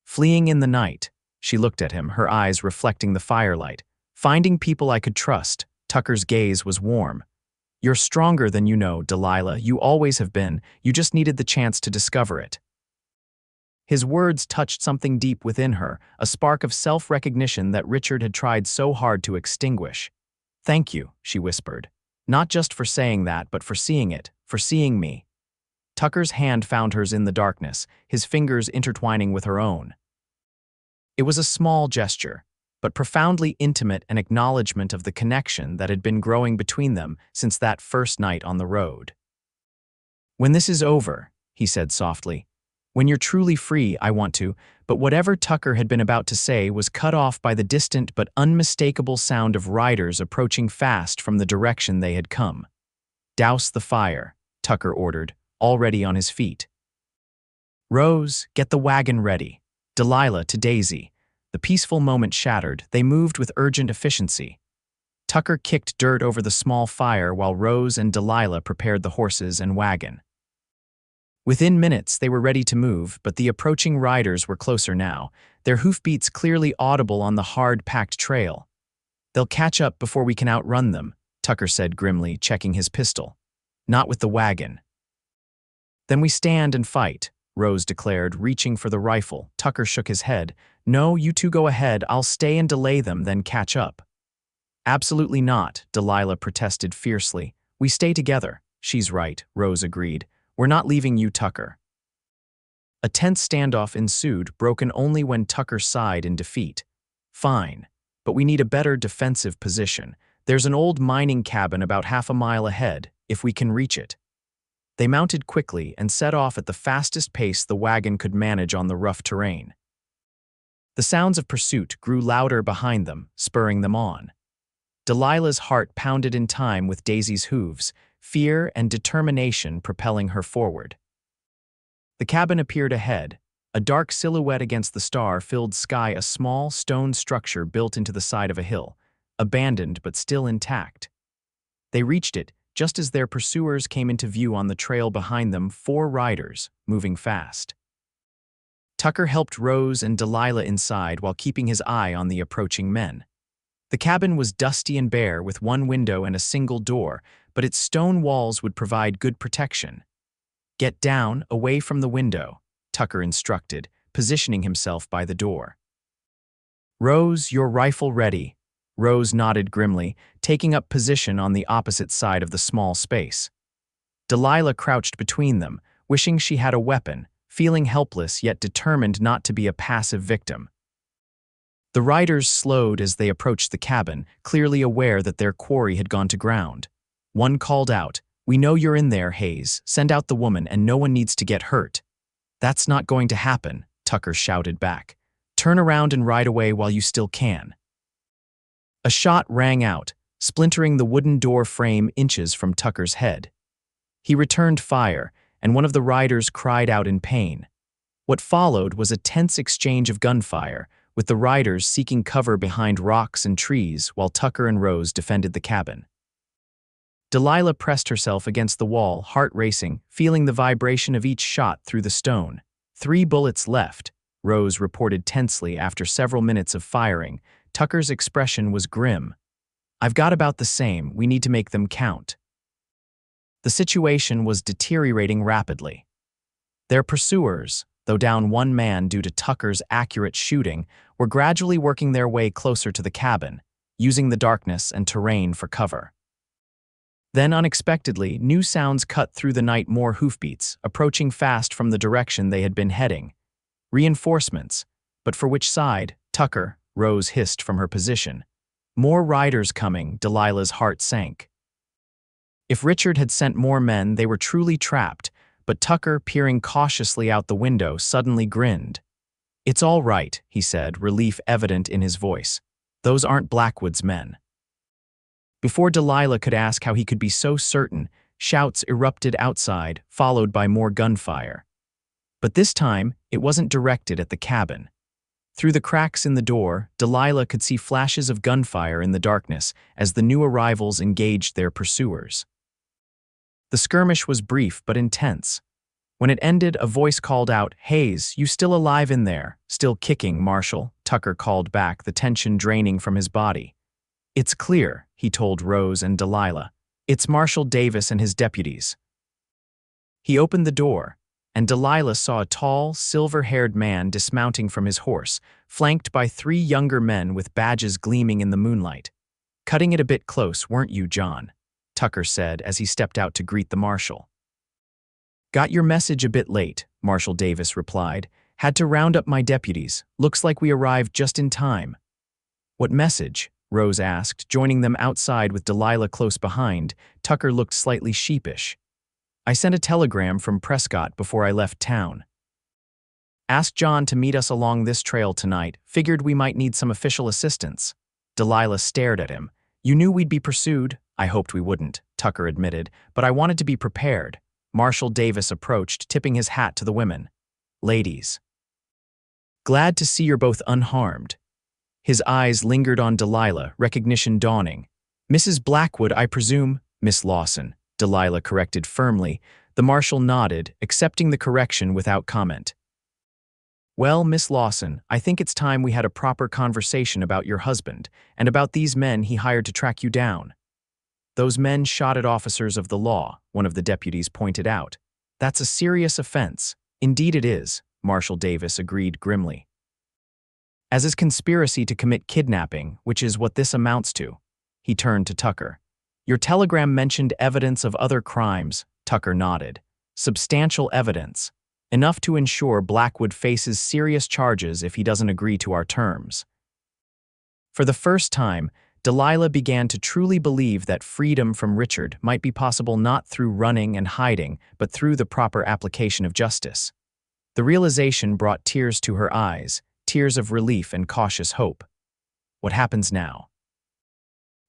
"Fleeing in the night," she looked at him, her eyes reflecting the firelight. "Finding people I could trust." Tucker's gaze was warm. "You're stronger than you know, Delilah. You always have been. You just needed the chance to discover it." His words touched something deep within her, a spark of self-recognition that Richard had tried so hard to extinguish. "Thank you," she whispered. "Not just for saying that, but for seeing it, for seeing me." Tucker's hand found hers in the darkness, his fingers intertwining with her own. It was a small gesture, but profoundly intimate, an acknowledgement of the connection that had been growing between them since that first night on the road. "When this is over," he said softly, "when you're truly free, I want to," but whatever Tucker had been about to say was cut off by the distant but unmistakable sound of riders approaching fast from the direction they had come. "Douse the fire," Tucker ordered, already on his feet. "Rose, get the wagon ready." Delilah to Daisy. The peaceful moment shattered, they moved with urgent efficiency. Tucker kicked dirt over the small fire while Rose and Delilah prepared the horses and wagon. Within minutes, they were ready to move, but the approaching riders were closer now, their hoofbeats clearly audible on the hard-packed trail. "They'll catch up before we can outrun them," Tucker said grimly, checking his pistol. "Not with the wagon." "Then we stand and fight," Rose declared, reaching for the rifle. Tucker shook his head. "No, you two go ahead. I'll stay and delay them, then catch up." "Absolutely not," Delilah protested fiercely. "We stay together." "She's right," Rose agreed. "We're not leaving you, Tucker." A tense standoff ensued, broken only when Tucker sighed in defeat. "Fine, but we need a better defensive position. There's an old mining cabin about half a mile ahead, if we can reach it." They mounted quickly and set off at the fastest pace the wagon could manage on the rough terrain. The sounds of pursuit grew louder behind them, spurring them on. Delilah's heart pounded in time with Daisy's hooves, fear and determination propelling her forward. The cabin appeared ahead, a dark silhouette against the star-filled sky, a small stone structure built into the side of a hill, abandoned but still intact. They reached it just as their pursuers came into view on the trail behind them, 4 riders, moving fast. Tucker helped Rose and Delilah inside while keeping his eye on the approaching men. The cabin was dusty and bare, with one window and a single door, but its stone walls would provide good protection. "Get down, away from the window," Tucker instructed, positioning himself by the door. "Rose, your rifle ready." Rose nodded grimly, taking up position on the opposite side of the small space. Delilah crouched between them, wishing she had a weapon, feeling helpless yet determined not to be a passive victim. The riders slowed as they approached the cabin, clearly aware that their quarry had gone to ground. One called out, "We know you're in there, Hayes. Send out the woman, and no one needs to get hurt." "That's not going to happen," Tucker shouted back. "Turn around and ride away while you still can." A shot rang out, splintering the wooden door frame inches from Tucker's head. He returned fire, and one of the riders cried out in pain. What followed was a tense exchange of gunfire, with the riders seeking cover behind rocks and trees while Tucker and Rose defended the cabin. Delilah pressed herself against the wall, heart racing, feeling the vibration of each shot through the stone. 3 bullets left, Rose reported tensely after several minutes of firing. Tucker's expression was grim. "I've got about the same. We need to make them count." The situation was deteriorating rapidly. Their pursuers, though down 1 man due to Tucker's accurate shooting, were gradually working their way closer to the cabin, using the darkness and terrain for cover. Then unexpectedly, new sounds cut through the night, more hoofbeats, approaching fast from the direction they had been heading. Reinforcements. But for which side? Tucker, Rose hissed from her position. More riders coming, Delilah's heart sank. If Richard had sent more men, they were truly trapped, but Tucker, peering cautiously out the window, suddenly grinned. "It's all right," he said, relief evident in his voice. "Those aren't Blackwood's men." Before Delilah could ask how he could be so certain, shouts erupted outside, followed by more gunfire. But this time, it wasn't directed at the cabin. Through the cracks in the door, Delilah could see flashes of gunfire in the darkness as the new arrivals engaged their pursuers. The skirmish was brief but intense. When it ended, a voice called out, "Hayes, you still alive in there? Still kicking, Marshal," Tucker called back, the tension draining from his body. "It's clear," he told Rose and Delilah. "It's Marshal Davis and his deputies." He opened the door, and Delilah saw a tall, silver-haired man dismounting from his horse, flanked by 3 younger men with badges gleaming in the moonlight. "Cutting it a bit close, weren't you, John?" Tucker said as he stepped out to greet the marshal. "Got your message a bit late," Marshal Davis replied. "Had to round up my deputies. Looks like we arrived just in time." "What message?" Rose asked, joining them outside with Delilah close behind. Tucker looked slightly sheepish. "I sent a telegram from Prescott before I left town. Asked John to meet us along this trail tonight. Figured we might need some official assistance." Delilah stared at him. "You knew we'd be pursued?" "I hoped we wouldn't," Tucker admitted, "but I wanted to be prepared." Marshal Davis approached, tipping his hat to the women. "Ladies. Glad to see you're both unharmed." His eyes lingered on Delilah, recognition dawning. "Mrs. Blackwood, I presume?" "Miss Lawson," Delilah corrected firmly. The marshal nodded, accepting the correction without comment. "Well, Miss Lawson, I think it's time we had a proper conversation about your husband, and about these men he hired to track you down." "Those men shot at officers of the law," one of the deputies pointed out. "That's a serious offense." "Indeed it is," Marshal Davis agreed grimly. "As is conspiracy to commit kidnapping, which is what this amounts to." He turned to Tucker. "Your telegram mentioned evidence of other crimes." Tucker nodded. "Substantial evidence. Enough to ensure Blackwood faces serious charges if he doesn't agree to our terms." For the first time, Delilah began to truly believe that freedom from Richard might be possible not through running and hiding, but through the proper application of justice. The realization brought tears to her eyes, tears of relief and cautious hope. "What happens now?"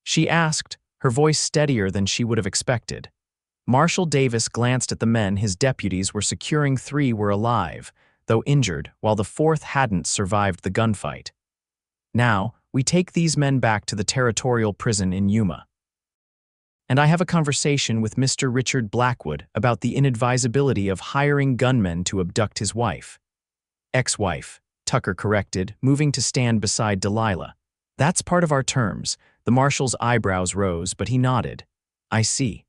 she asked, her voice steadier than she would have expected. Marshal Davis glanced at the men his deputies were securing. 3 were alive, though injured, while the 4th hadn't survived the gunfight. "Now, we take these men back to the territorial prison in Yuma. And I have a conversation with Mr. Richard Blackwood about the inadvisability of hiring gunmen to abduct his wife." "Ex-wife," Tucker corrected, moving to stand beside Delilah. "That's part of our terms." The marshal's eyebrows rose, but he nodded. "I see.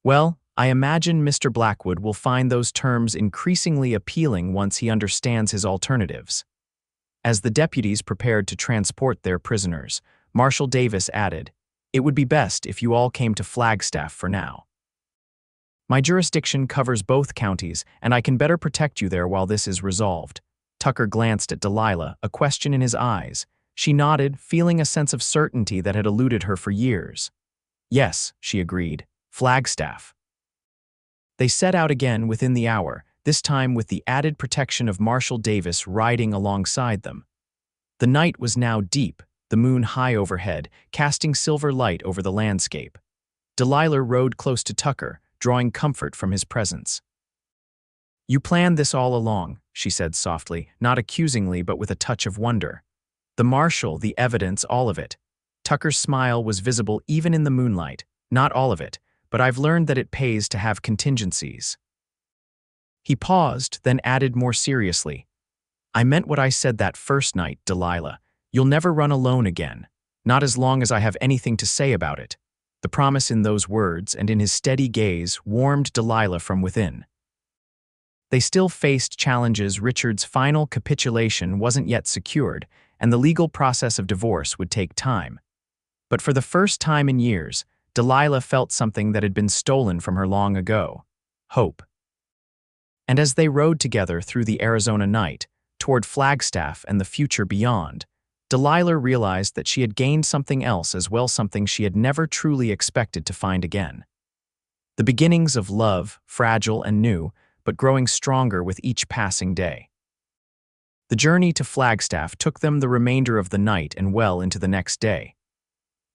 Well, I imagine Mr. Blackwood will find those terms increasingly appealing once he understands his alternatives." As the deputies prepared to transport their prisoners, Marshal Davis added, "It would be best if you all came to Flagstaff for now. My jurisdiction covers both counties, and I can better protect you there while this is resolved." Tucker glanced at Delilah, a question in his eyes. She nodded, feeling a sense of certainty that had eluded her for years. "Yes," she agreed. "Flagstaff." They set out again within the hour, this time with the added protection of Marshal Davis riding alongside them. The night was now deep, the moon high overhead, casting silver light over the landscape. Delilah rode close to Tucker, drawing comfort from his presence. "You planned this all along," she said softly, not accusingly but with a touch of wonder. "The marshal, the evidence, all of it." Tucker's smile was visible even in the moonlight. "Not all of it, but I've learned that it pays to have contingencies." He paused, then added more seriously, "I meant what I said that first night, Delilah. You'll never run alone again. Not as long as I have anything to say about it." The promise in those words and in his steady gaze warmed Delilah from within. They still faced challenges. Richard's final capitulation wasn't yet secured, and the legal process of divorce would take time. But for the first time in years, Delilah felt something that had been stolen from her long ago: hope. And as they rode together through the Arizona night, toward Flagstaff and the future beyond, Delilah realized that she had gained something else as well, something she had never truly expected to find again. The beginnings of love, fragile and new, but growing stronger with each passing day. The journey to Flagstaff took them the remainder of the night and well into the next day.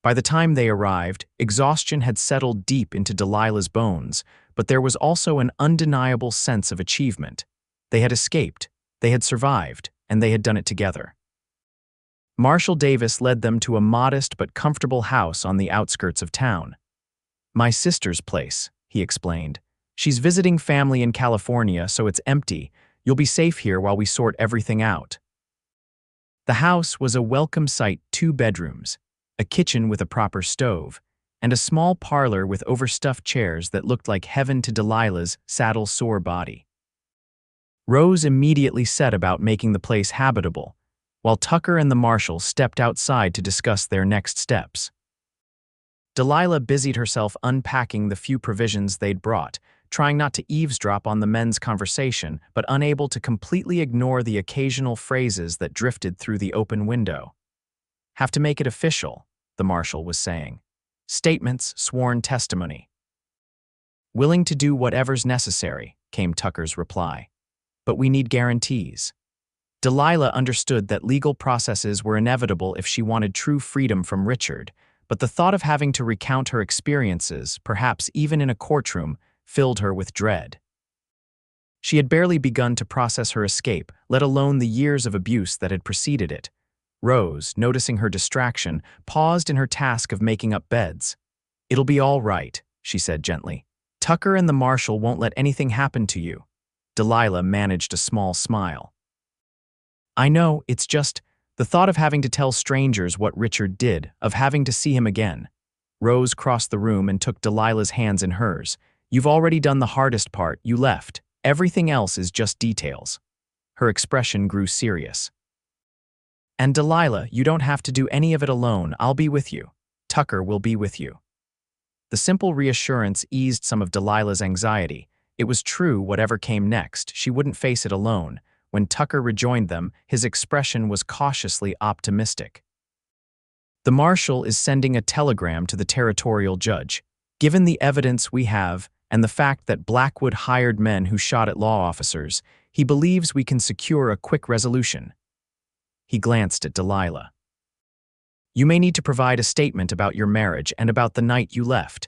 By the time they arrived, exhaustion had settled deep into Delilah's bones, but there was also an undeniable sense of achievement. They had escaped, they had survived, and they had done it together. Marshall Davis led them to a modest but comfortable house on the outskirts of town. "My sister's place," he explained. "She's visiting family in California, so it's empty. You'll be safe here while we sort everything out." The house was a welcome sight: 2 bedrooms, a kitchen with a proper stove, and a small parlor with overstuffed chairs that looked like heaven to Delilah's saddle-sore body. Rose immediately set about making the place habitable, while Tucker and the marshal stepped outside to discuss their next steps. Delilah busied herself unpacking the few provisions they'd brought, trying not to eavesdrop on the men's conversation, but unable to completely ignore the occasional phrases that drifted through the open window. "Have to make it official," the marshal was saying. "Statements, sworn testimony." "Willing to do whatever's necessary," came Tucker's reply. "But we need guarantees." Delilah understood that legal processes were inevitable if she wanted true freedom from Richard, but the thought of having to recount her experiences, perhaps even in a courtroom, filled her with dread. She had barely begun to process her escape, let alone the years of abuse that had preceded it. Rose, noticing her distraction, paused in her task of making up beds. "It'll be all right," she said gently. "Tucker and the marshal won't let anything happen to you." Delilah managed a small smile. "I know, it's just the thought of having to tell strangers what Richard did, of having to see him again." Rose crossed the room and took Delilah's hands in hers. "You've already done the hardest part, you left. Everything else is just details." Her expression grew serious. "And Delilah, you don't have to do any of it alone. I'll be with you. Tucker will be with you." The simple reassurance eased some of Delilah's anxiety. It was true, whatever came next, she wouldn't face it alone. When Tucker rejoined them, his expression was cautiously optimistic. "The marshal is sending a telegram to the territorial judge. Given the evidence we have, and the fact that Blackwood hired men who shot at law officers, he believes we can secure a quick resolution." He glanced at Delilah. "You may need to provide a statement about your marriage and about the night you left,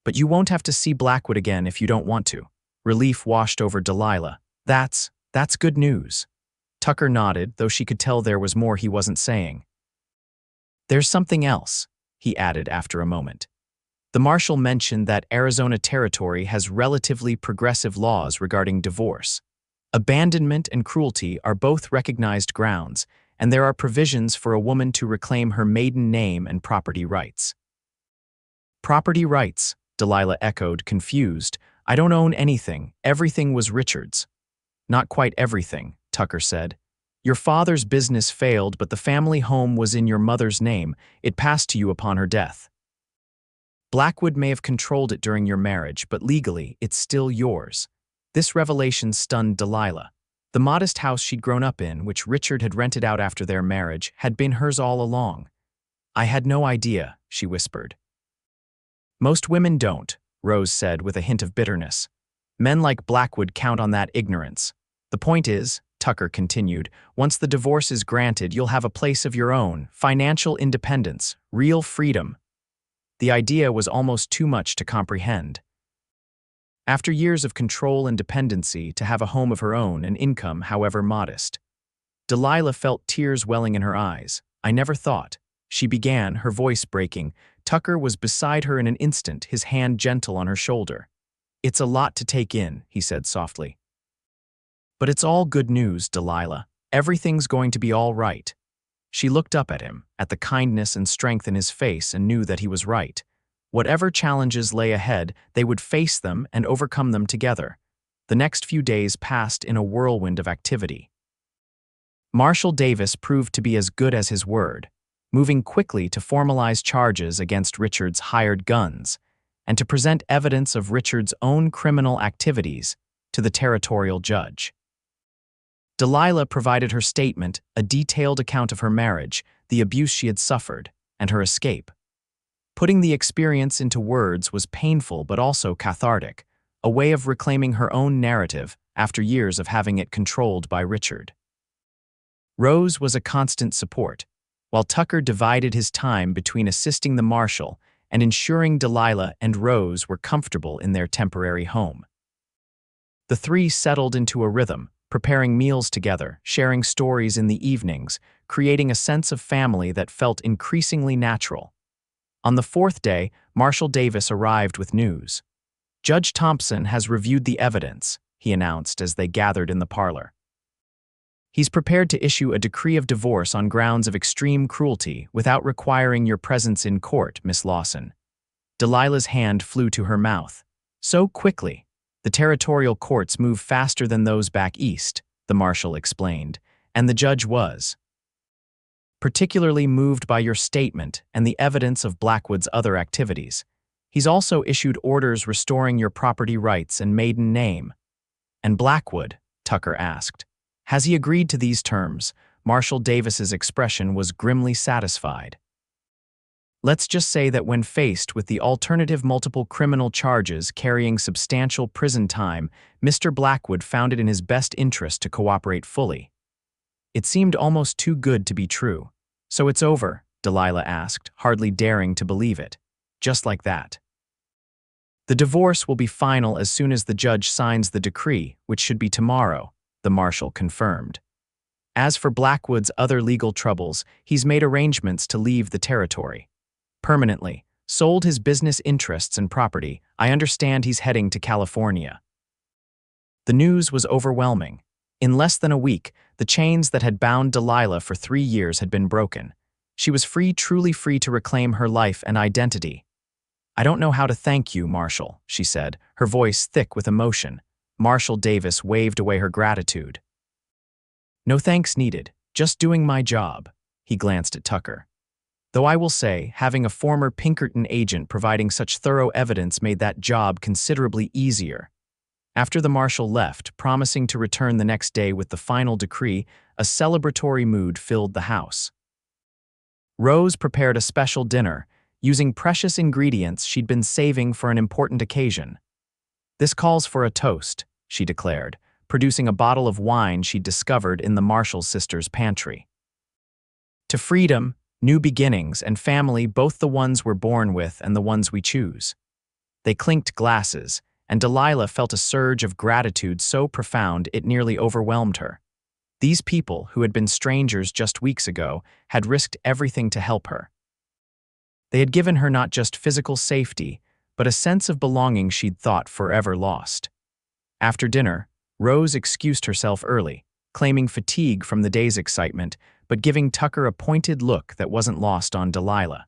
but you won't have to see Blackwood again if you don't want to." Relief washed over Delilah. That's good news." Tucker nodded, though she could tell there was more he wasn't saying. "There's something else," he added after a moment. "The marshal mentioned that Arizona territory has relatively progressive laws regarding divorce. Abandonment and cruelty are both recognized grounds, and there are provisions for a woman to reclaim her maiden name and property rights." "Property rights," Delilah echoed, confused. "I don't own anything. Everything was Richard's." "Not quite everything," Tucker said. "Your father's business failed, but the family home was in your mother's name. It passed to you upon her death. Blackwood may have controlled it during your marriage, but legally, it's still yours." This revelation stunned Delilah. The modest house she'd grown up in, which Richard had rented out after their marriage, had been hers all along. "I had no idea," she whispered. "Most women don't," Rose said with a hint of bitterness. "Men like Blackwood count on that ignorance. The point is," Tucker continued, "once the divorce is granted, you'll have a place of your own, financial independence, real freedom." The idea was almost too much to comprehend. After years of control and dependency, to have a home of her own, an income, however modest. Delilah felt tears welling in her eyes. "I never thought," she began, her voice breaking. Tucker was beside her in an instant, his hand gentle on her shoulder. "It's a lot to take in," he said softly. "But it's all good news, Delilah. Everything's going to be all right." She looked up at him, at the kindness and strength in his face, and knew that he was right. Whatever challenges lay ahead, they would face them and overcome them together. The next few days passed in a whirlwind of activity. Marshall Davis proved to be as good as his word. moving quickly to formalize charges against Richard's hired guns and to present evidence of Richard's own criminal activities to the territorial judge. Delilah provided her statement, a detailed account of her marriage, the abuse she had suffered, and her escape. Putting the experience into words was painful but also cathartic, a way of reclaiming her own narrative after years of having it controlled by Richard. Rose was a constant support, while Tucker divided his time between assisting the marshal and ensuring Delilah and Rose were comfortable in their temporary home. The three settled into a rhythm, preparing meals together, sharing stories in the evenings, creating a sense of family that felt increasingly natural. On the fourth day, Marshal Davis arrived with news. "Judge Thompson has reviewed the evidence," he announced as they gathered in the parlor. "He's prepared to issue a decree of divorce on grounds of extreme cruelty without requiring your presence in court, Miss Lawson." Delilah's hand flew to her mouth. "So quickly. The territorial courts move faster than those back east," the marshal explained, "and the judge was particularly moved by your statement and the evidence of Blackwood's other activities. He's also issued orders restoring your property rights and maiden name." "And Blackwood?" Tucker asked. "Has he agreed to these terms?" Marshal Davis's expression was grimly satisfied. "Let's just say that when faced with the alternative multiple criminal charges carrying substantial prison time, Mr. Blackwood found it in his best interest to cooperate fully." It seemed almost too good to be true. "So it's over?" Delilah asked, hardly daring to believe it. "Just like that?" "The divorce will be final as soon as the judge signs the decree, which should be tomorrow," the marshal confirmed. "As for Blackwood's other legal troubles, he's made arrangements to leave the territory. Permanently, sold his business interests and property. I understand he's heading to California." The news was overwhelming. In less than a week, the chains that had bound Delilah for 3 years had been broken. She was free, truly free to reclaim her life and identity. "I don't know how to thank you, Marshal," she said, her voice thick with emotion. Marshal Davis waved away her gratitude. "No thanks needed, just doing my job." He glanced at Tucker. "Though I will say, having a former Pinkerton agent providing such thorough evidence made that job considerably easier." After the marshal left, promising to return the next day with the final decree, a celebratory mood filled the house. Rose prepared a special dinner, using precious ingredients she'd been saving for an important occasion. "This calls for a toast," she declared, producing a bottle of wine she'd discovered in the marshal's sister's pantry. "To freedom, new beginnings, and family, both the ones we're born with and the ones we choose." They clinked glasses, and Delilah felt a surge of gratitude so profound it nearly overwhelmed her. These people, who had been strangers just weeks ago, had risked everything to help her. They had given her not just physical safety, but a sense of belonging she'd thought forever lost. After dinner, Rose excused herself early, claiming fatigue from the day's excitement, but giving Tucker a pointed look that wasn't lost on Delilah.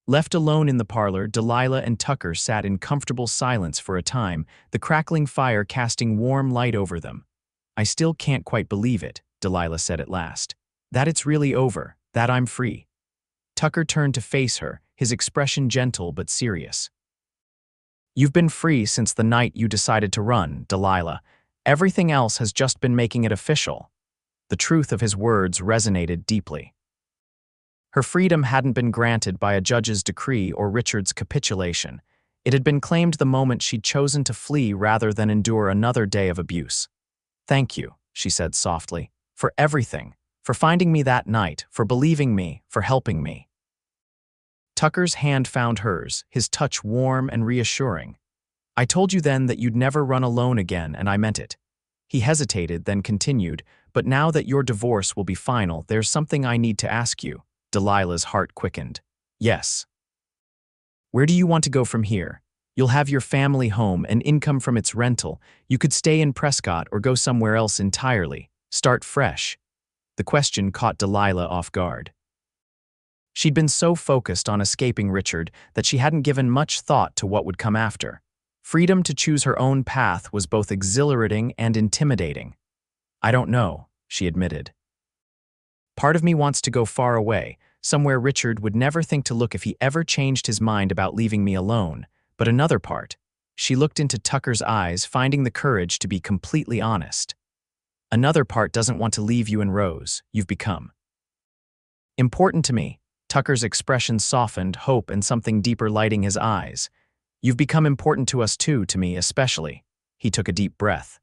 Left alone in the parlor, Delilah and Tucker sat in comfortable silence for a time, the crackling fire casting warm light over them. "I still can't quite believe it," Delilah said at last. "That it's really over, that I'm free." Tucker turned to face her, his expression gentle but serious. "You've been free since the night you decided to run, Delilah. Everything else has just been making it official." The truth of his words resonated deeply. Her freedom hadn't been granted by a judge's decree or Richard's capitulation. It had been claimed the moment she'd chosen to flee rather than endure another day of abuse. "Thank you," she said softly, "for everything, for finding me that night, for believing me, for helping me." Tucker's hand found hers, his touch warm and reassuring. "I told you then that you'd never run alone again, and I meant it." He hesitated, then continued, "But now that your divorce will be final, there's something I need to ask you." Delilah's heart quickened. "Yes." "Where do you want to go from here? You'll have your family home and income from its rental. You could stay in Prescott or go somewhere else entirely. Start fresh." The question caught Delilah off guard. She'd been so focused on escaping Richard that she hadn't given much thought to what would come after. Freedom to choose her own path was both exhilarating and intimidating. "I don't know," she admitted. "Part of me wants to go far away, somewhere Richard would never think to look if he ever changed his mind about leaving me alone, but another part. She looked into Tucker's eyes, finding the courage to be completely honest. Another part doesn't want to leave you and Rose. You've become important to me. Tucker's expression softened, hope and something deeper lighting his eyes. You've become important to us too, to me especially. He took a deep breath.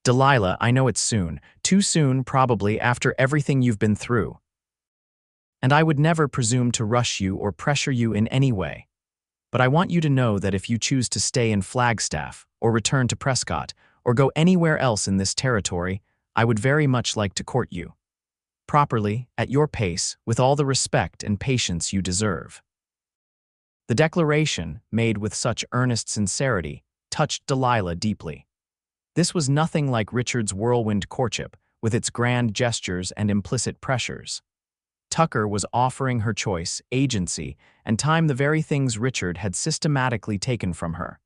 Delilah, I know it's soon, too soon probably after everything you've been through. And I would never presume to rush you or pressure you in any way. But I want you to know that if you choose to stay in Flagstaff, or return to Prescott, or go anywhere else in this territory, I would very much like to court you. Properly, at your pace, with all the respect and patience you deserve. The declaration, made with such earnest sincerity, touched Delilah deeply. This was nothing like Richard's whirlwind courtship, with its grand gestures and implicit pressures. Tucker was offering her choice, agency, and time, the very things Richard had systematically taken from her.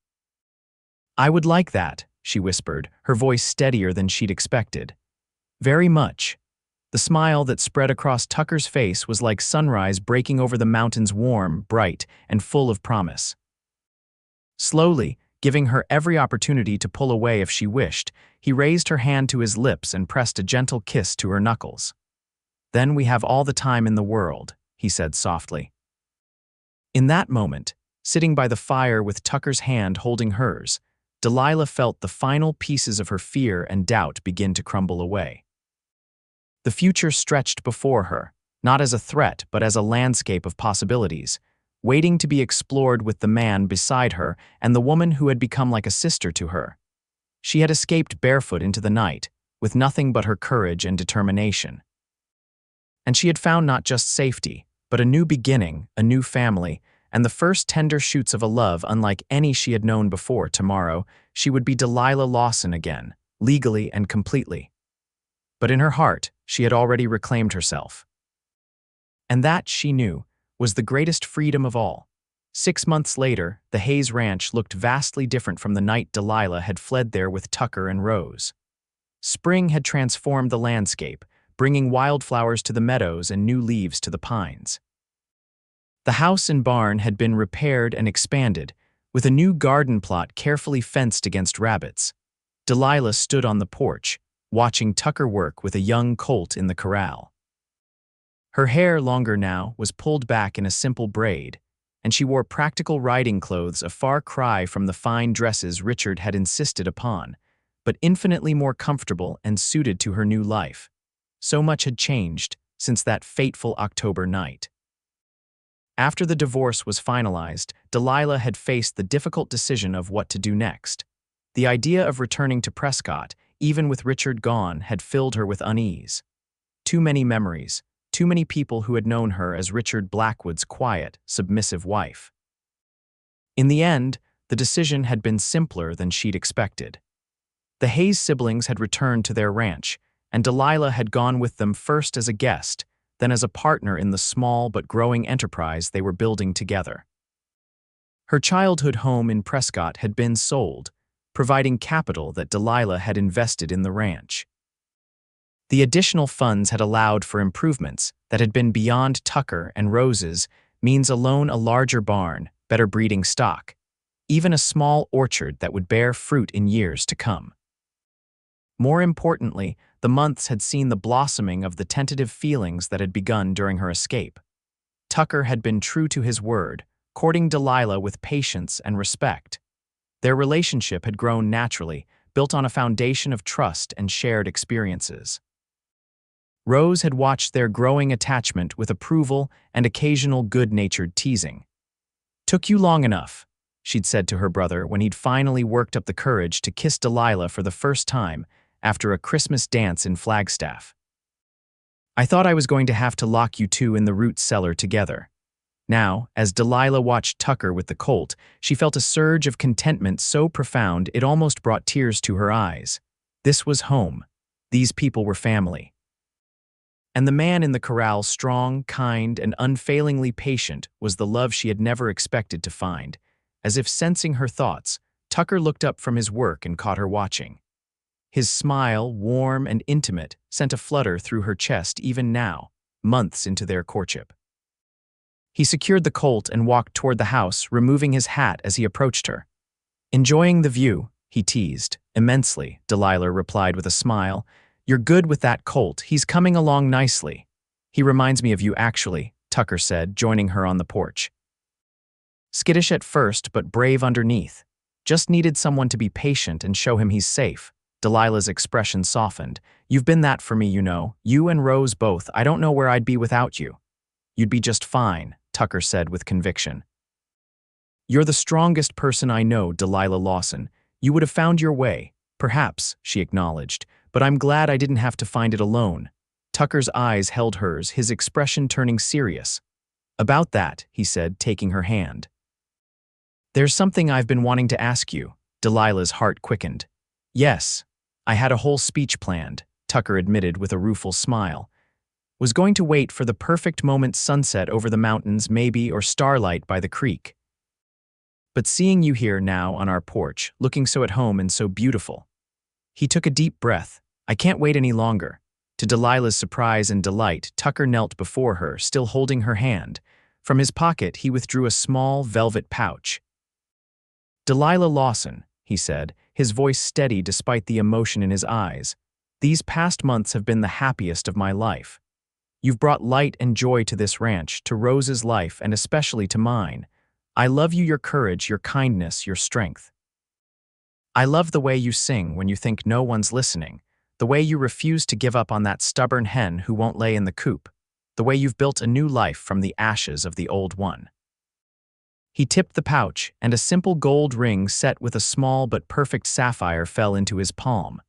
I would like that, she whispered, her voice steadier than she'd expected. Very much. The smile that spread across Tucker's face was like sunrise breaking over the mountains, warm, bright, and full of promise. Slowly, giving her every opportunity to pull away if she wished, he raised her hand to his lips and pressed a gentle kiss to her knuckles. Then we have all the time in the world, he said softly. In that moment, sitting by the fire with Tucker's hand holding hers, Delilah felt the final pieces of her fear and doubt begin to crumble away. The future stretched before her, not as a threat but as a landscape of possibilities, waiting to be explored with the man beside her and the woman who had become like a sister to her. She had escaped barefoot into the night, with nothing but her courage and determination. And she had found not just safety, but a new beginning, a new family, and the first tender shoots of a love unlike any she had known before. Tomorrow, she would be Delilah Lawson again, legally and completely. But in her heart, she had already reclaimed herself. And that, she knew, was the greatest freedom of all. 6 months later, the Hayes Ranch looked vastly different from the night Delilah had fled there with Tucker and Rose. Spring had transformed the landscape, bringing wildflowers to the meadows and new leaves to the pines. The house and barn had been repaired and expanded, with a new garden plot carefully fenced against rabbits. Delilah stood on the porch, watching Tucker work with a young colt in the corral. Her hair, longer now, was pulled back in a simple braid, and she wore practical riding clothes, a far cry from the fine dresses Richard had insisted upon, but infinitely more comfortable and suited to her new life. So much had changed since that fateful October night. After the divorce was finalized, Delilah had faced the difficult decision of what to do next. The idea of returning to Prescott, even with Richard gone, had filled her with unease. Too many memories, too many people who had known her as Richard Blackwood's quiet, submissive wife. In the end, the decision had been simpler than she'd expected. The Hayes siblings had returned to their ranch, and Delilah had gone with them first as a guest, then as a partner in the small but growing enterprise they were building together. Her childhood home in Prescott had been sold, providing capital that Delilah had invested in the ranch. The additional funds had allowed for improvements that had been beyond Tucker and Rose's means alone: a larger barn, better breeding stock, even a small orchard that would bear fruit in years to come. More importantly, the months had seen the blossoming of the tentative feelings that had begun during her escape. Tucker had been true to his word, courting Delilah with patience and respect. Their relationship had grown naturally, built on a foundation of trust and shared experiences. Rose had watched their growing attachment with approval and occasional good-natured teasing. "Took you long enough," she'd said to her brother when he'd finally worked up the courage to kiss Delilah for the first time after a Christmas dance in Flagstaff. "I thought I was going to have to lock you two in the root cellar together." Now, as Delilah watched Tucker with the colt, she felt a surge of contentment so profound it almost brought tears to her eyes. This was home. These people were family. And the man in the corral, strong, kind, and unfailingly patient, was the love she had never expected to find. As if sensing her thoughts, Tucker looked up from his work and caught her watching. His smile, warm and intimate, sent a flutter through her chest even now, months into their courtship. He secured the colt and walked toward the house, removing his hat as he approached her. "Enjoying the view," he teased. "Immensely," Delilah replied with a smile. "You're good with that colt. He's coming along nicely." "He reminds me of you, actually," Tucker said, joining her on the porch. "Skittish at first, but brave underneath. Just needed someone to be patient and show him he's safe." Delilah's expression softened. "You've been that for me, you know. You and Rose both. I don't know where I'd be without you." "You'd be just fine," Tucker said with conviction. "You're the strongest person I know, Delilah Lawson. You would have found your way." "Perhaps," she acknowledged, "but I'm glad I didn't have to find it alone." Tucker's eyes held hers, his expression turning serious. "About that," he said, taking her hand. "There's something I've been wanting to ask you." Delilah's heart quickened. "Yes, I had a whole speech planned," Tucker admitted with a rueful smile. "Was going to wait for the perfect moment, sunset over the mountains maybe, or starlight by the creek. But seeing you here now on our porch, looking so at home and so beautiful." He took a deep breath. "I can't wait any longer." To Delilah's surprise and delight, Tucker knelt before her, still holding her hand. From his pocket, he withdrew a small, velvet pouch. "Delilah Lawson," he said, his voice steady despite the emotion in his eyes. "These past months have been the happiest of my life. You've brought light and joy to this ranch, to Rose's life, and especially to mine. I love you, your courage, your kindness, your strength. I love the way you sing when you think no one's listening, the way you refuse to give up on that stubborn hen who won't lay in the coop, the way you've built a new life from the ashes of the old one." He tipped the pouch, and a simple gold ring set with a small but perfect sapphire fell into his palm.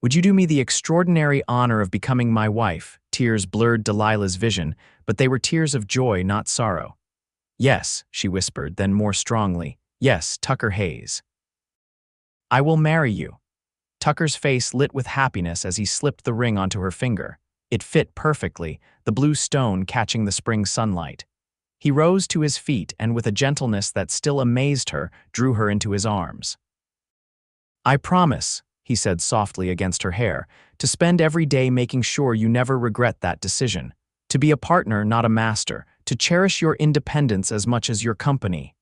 "Would you do me the extraordinary honor of becoming my wife?" Tears blurred Delilah's vision, but they were tears of joy, not sorrow. "Yes," she whispered, then more strongly, "Yes, Tucker Hayes. I will marry you." Tucker's face lit with happiness as he slipped the ring onto her finger. It fit perfectly, the blue stone catching the spring sunlight. He rose to his feet and, with a gentleness that still amazed her, drew her into his arms. "I promise," he said softly against her hair, "to spend every day making sure you never regret that decision. To be a partner, not a master. To cherish your independence as much as your company."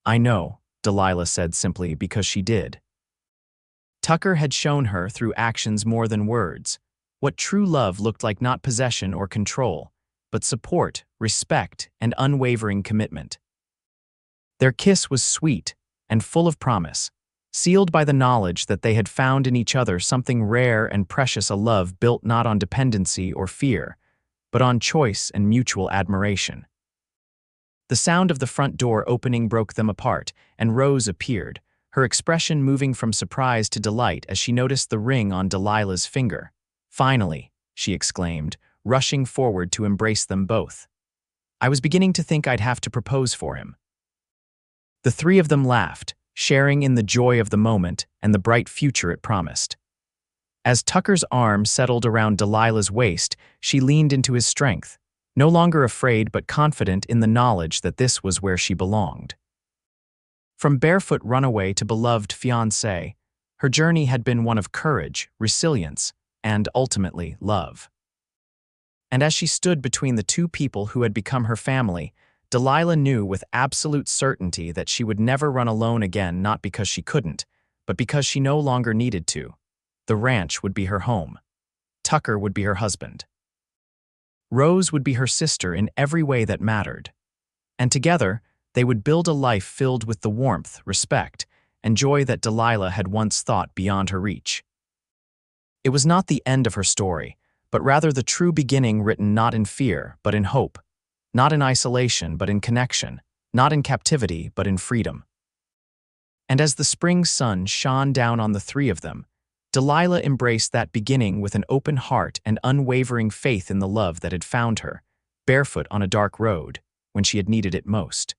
"I know," Delilah said simply, because she did. Tucker had shown her through actions more than words what true love looked like, not possession or control, but support, respect, and unwavering commitment. Their kiss was sweet and full of promise, sealed by the knowledge that they had found in each other something rare and precious, a love built not on dependency or fear, but on choice and mutual admiration. The sound of the front door opening broke them apart, and Rose appeared, her expression moving from surprise to delight as she noticed the ring on Delilah's finger. "Finally," she exclaimed, rushing forward to embrace them both. "I was beginning to think I'd have to propose for him." The three of them laughed, sharing in the joy of the moment and the bright future it promised. As Tucker's arm settled around Delilah's waist, she leaned into his strength, no longer afraid but confident in the knowledge that this was where she belonged. From barefoot runaway to beloved fiancé, her journey had been one of courage, resilience, and ultimately love. And as she stood between the two people who had become her family, Delilah knew with absolute certainty that she would never run alone again, not because she couldn't, but because she no longer needed to. The ranch would be her home. Tucker would be her husband. Rose would be her sister in every way that mattered. And together, they would build a life filled with the warmth, respect, and joy that Delilah had once thought beyond her reach. It was not the end of her story, but rather the true beginning, written not in fear, but in hope, not in isolation, but in connection, not in captivity, but in freedom. And as the spring sun shone down on the three of them, Delilah embraced that beginning with an open heart and unwavering faith in the love that had found her, barefoot on a dark road, when she had needed it most.